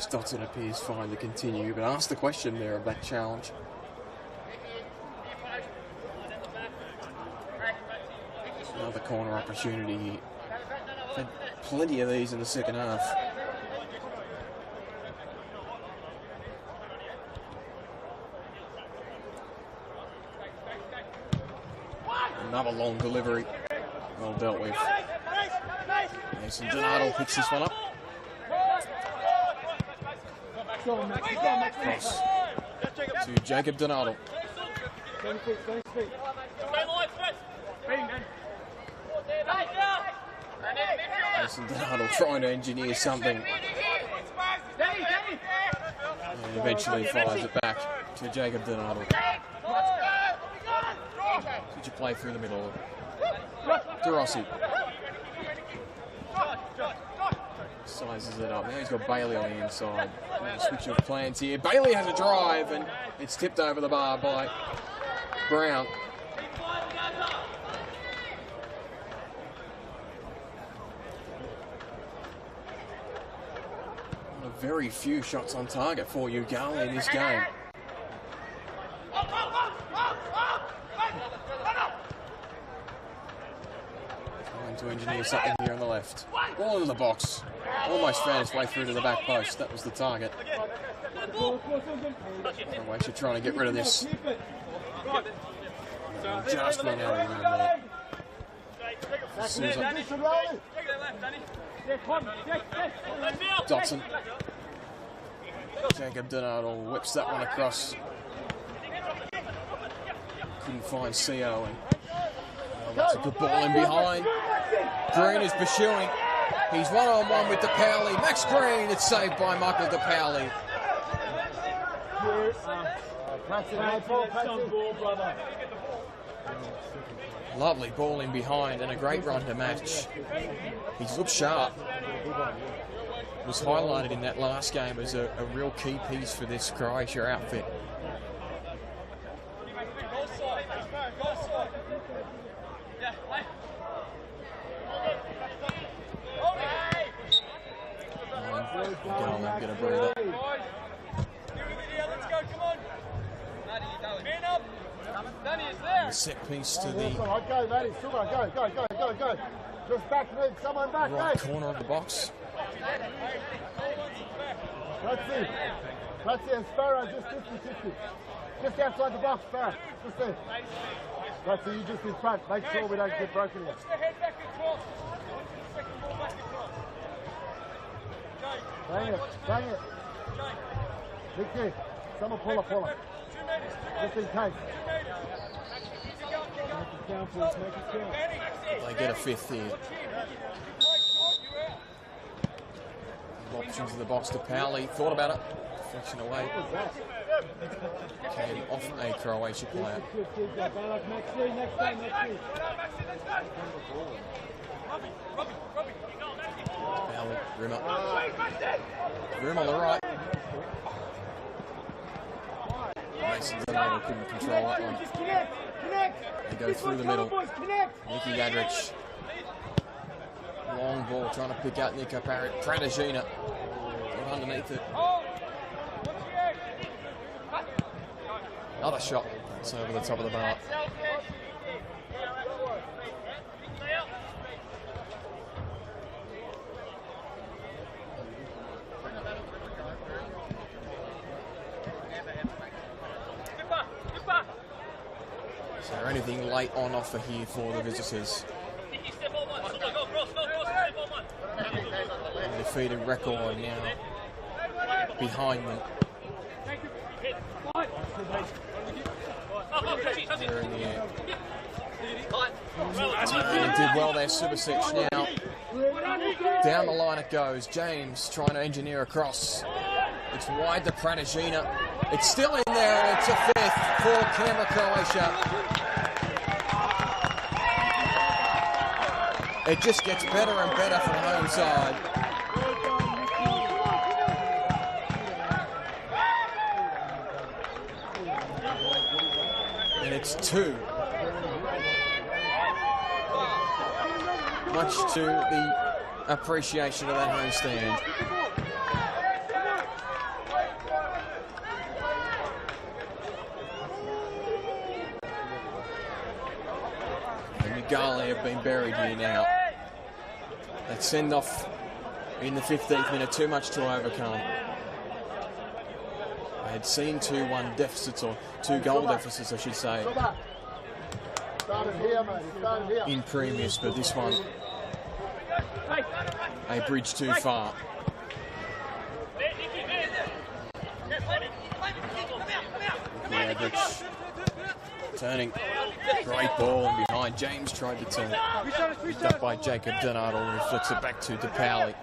Dotson appears fine to continue, but ask the question there of that challenge. Another corner opportunity. Had plenty of these in the second half. Another long delivery. Well dealt with. Mason Donato picks this one up. Cross to Jacob Donato. Mason Donato trying to engineer something. And eventually fires it back to Jacob Donato. Did you play through the middle? DeRossi. Sizes it up. Now he's got Bailey on the inside. Switch of plans here. Bailey has a drive and it's tipped over the bar by Brown. Very few shots on target for Yoogali in this game. Trying to engineer something here on the left. Ball in the box. Almost found its way through to the back post. That was the target. Croatia trying to get rid of this. Just run out of room there. Dotson. Jacob Donato whips that one across. couldn't find CO. And that's a good ball in behind. Green is pursuing. He's one-on-one with DePaoli. Max Green, it's saved by Michael DePaoli. Lovely ball in behind and a great run to match. He's looked sharp. Was highlighted in that last game as a real key piece for this Croatia outfit. I'm going to breathe up. The set piece to the right corner of the box. That's it, Sparrow, just 50-50. Just outside the box, Sparrow. Just there. That's it, you just in front. Make sure we don't get broken in. Bang it, bang it. Big kick. Someone pull her. Just in case. They get a fifth here. Options in the box to Powley. Thought about it. Deflection away. Came off a Croatia player. Powley, Rimmer. Rim on the right. Mason Donato couldn't control that one. They go through the middle. Nicky Gadrich. Long ball trying to pick out Nico Pradagina. Got underneath it. Another shot. It's over the top of the bar. Is there anything late on offer here for the visitors? Undefeated record now behind them. They're in the air. And did well there, Subasic now. Down the line it goes. James trying to engineer across. It's wide to Pradagina. It's still in there, and it's a fifth for Canberra, Croatia. It just gets better and better for the home side. And it's two. Much to the appreciation of that home stand. And Yoogali have been buried here now. That send-off in the 15th minute, too much to overcome. I had seen 2-1 deficits, or 2 goal deficits, I should say, in previous, but this one, a bridge too far. Average turning, great ball and behind. James tried to turn, picked up by Jacob Donato, who flicks it back to DePaoli.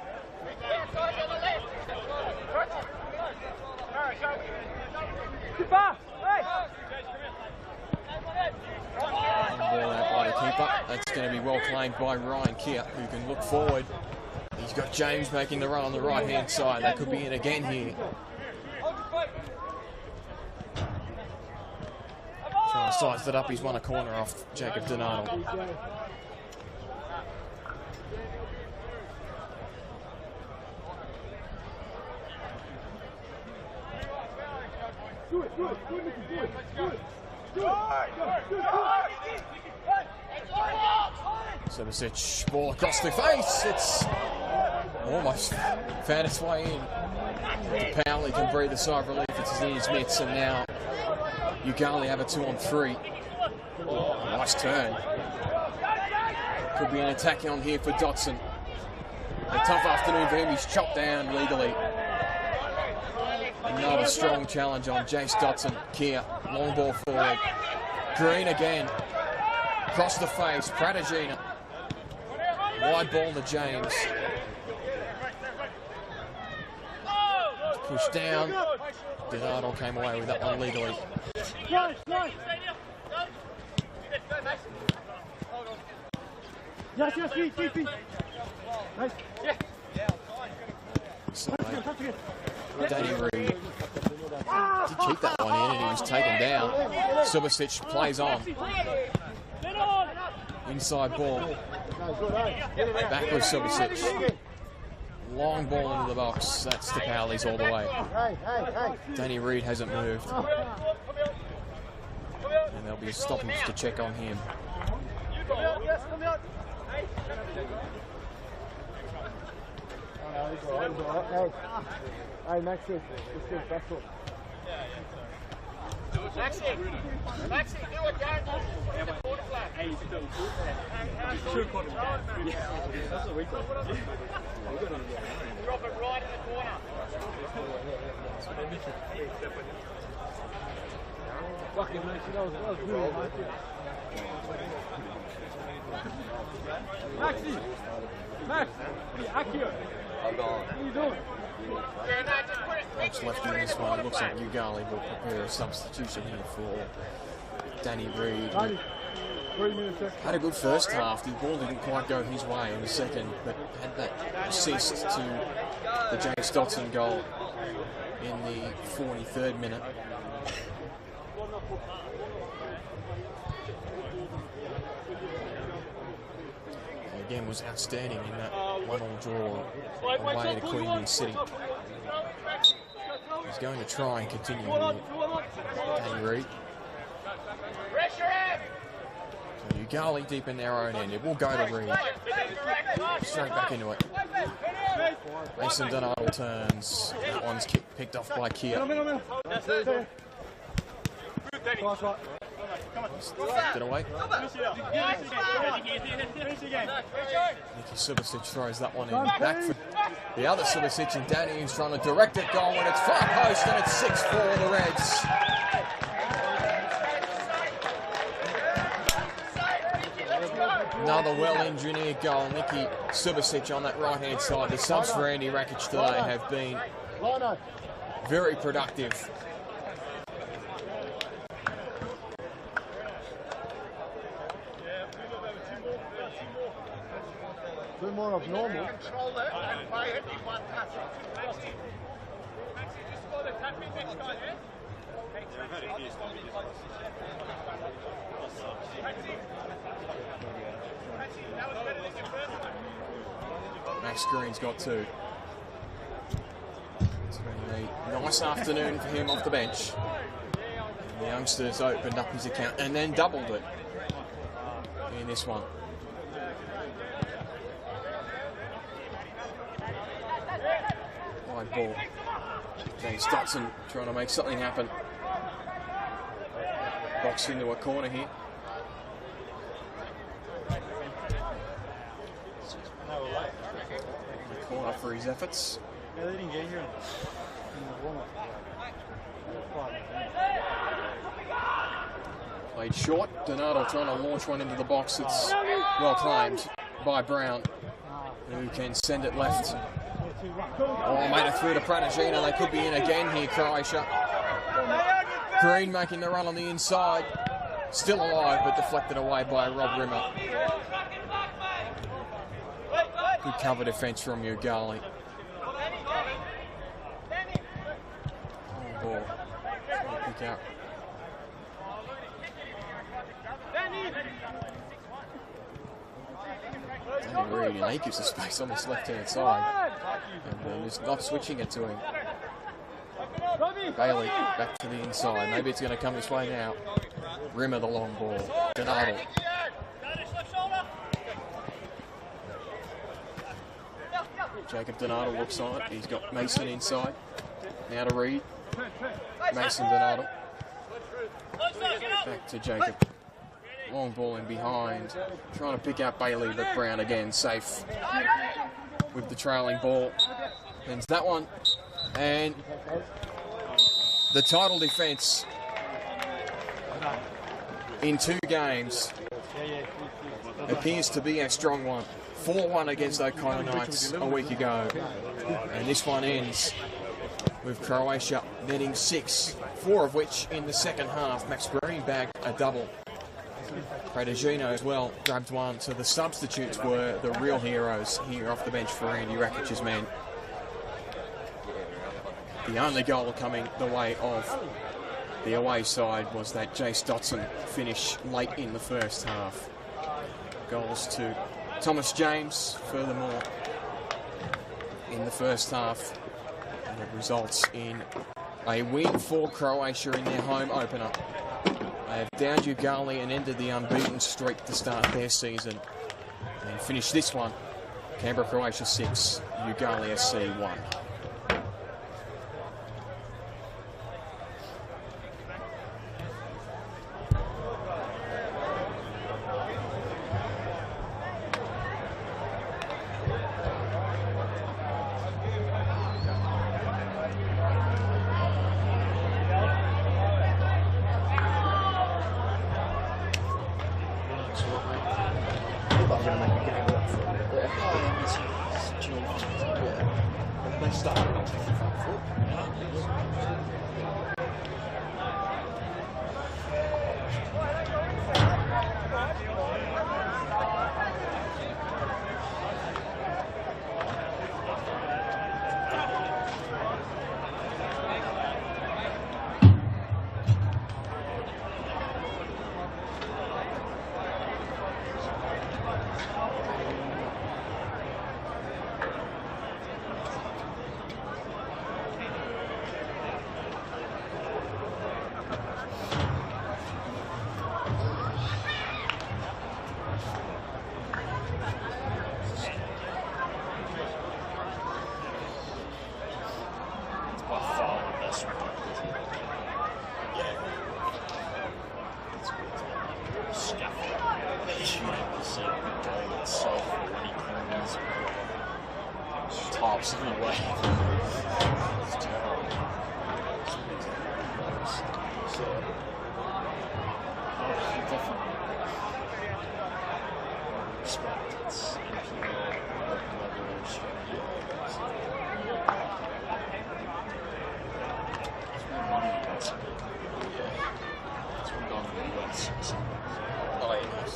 Ball out by the keeper. That's going to be well claimed by Ryan Keir, who can look forward. He's got James making the run on the right-hand side. That could be in again here. Trying to size it up. He's won a corner off Jacob Donato. Subasic, ball across the face. It's almost found its way in. Powley can breathe a sigh of relief. It's in his mitts, and now Yoogali have a 2-on-3. Nice turn. Could be an attack on here for Dotson. A tough afternoon for him. He's chopped down legally. Another strong challenge on Jace Dotson. Keir, long ball forward. Green again. Across the face, Pratagina. Wide ball to James. Pushed down. Donato came away with that one legally. So, Danny Reid did keep that one in and he was taken down. Subasic plays on. Inside ball. Back with Subasic. Long ball into the box. That's the Cowleys all the way. Danny Reid hasn't moved. And there'll be a stoppage to check on him. Hey, Maxi, let's get back to it. Maxi, do it, guys. Quarter flag. That's a weak one. Drop it right in the corner. Fucking Maxi, that was good, Maxi! Max! Akio! What are you doing? What's left in this one? It looks like Yoogali will prepare a substitution here for Danny Reid. Had a good first half. The ball didn't quite go his way in the second, but had that assist to the James Dotson goal in the 43rd minute. Again, was outstanding in that 1-1 draw away to Queanbeyan City. He's going to try and continue with Danny Reid. So Yoogali deep in their own end. It will go to Reid. Straight back into it. Mason Donato turns. That one's picked off by Kia. Get away. Nicky Subasic throws that one in back for the other Subasic, and Danny is trying to direct it goal, and it's far post, and it's 6-4 the Reds. Another well-engineered goal. Nicky Subasic on that right-hand side. The subs for Andy Rakic today have been very productive. A bit more of normal. Control it and play it in one touch. Maxi, just score the tap in next guy, yeah? Max Green's got two. It's been a nice afternoon for him off the bench. And the youngsters opened up his account and then doubled it in this one. Wide ball. James Dotson trying to make something happen. Box into a corner here. Corner for his efforts. Yeah, they didn't get here in the warm-up. Played short. Donato trying to launch one into the box. It's well claimed by Brown, who can send it left. Oh, made it through to Pratagina. They could be in again here, Croatia. Green making the run on the inside. Still alive, but deflected away by Rob Rimmer. Good cover defence from Yoogali. Ball. Pick out. Danny Reid, and he gives the space on this left-hand side. And just not switching it to him. Bailey back to the inside. Maybe it's going to come this way now. Rimmer the long ball. Donato. Jacob Donato looks on it. He's got Mason inside. Now to Reid. Mason Donato. Back to Jacob. Long ball in behind. Trying to pick out Bailey, but Brown again safe with the trailing ball. Ends that one. And the title defence in 2 games appears to be a strong one. 4-1 against O'Connor Knights a week ago. And this one ends with Croatia netting 6, 4 of which in the second half. Max Green bagged a double. Pradagino as well grabbed one. So the substitutes were the real heroes here off the bench for Andy Rakic's men. The only goal coming the way of the away side was that Jace Dotson finish late in the first half. Goals to Thomas James, furthermore, in the first half. And it results in a win for Croatia in their home opener. They have downed Yoogali and ended the unbeaten streak to start their season. And finish this one, Canberra Croatia 6, Yoogali SC 1. Tops in a way. It's terrible. So, definitely respect its NPL leverage. There's more money in it. It's more gone in the US. Oh, yes.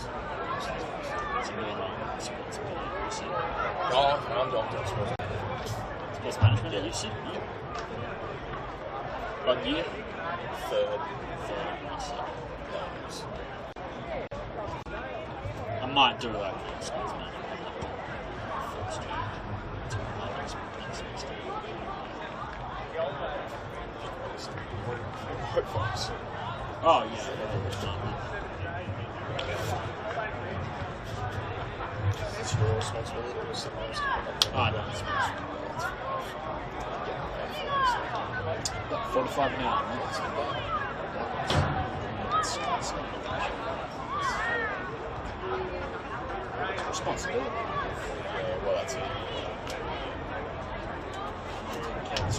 It's a really long sports media. Oh, I'm doing sports. Sports management at UC? Yeah. What year? Third. I might do like sports management. First year. Oh, yeah. It's your responsibility to sit next to Oh, no, it's 45 an hour. Responsibility. Yeah, well, that's it. Kids,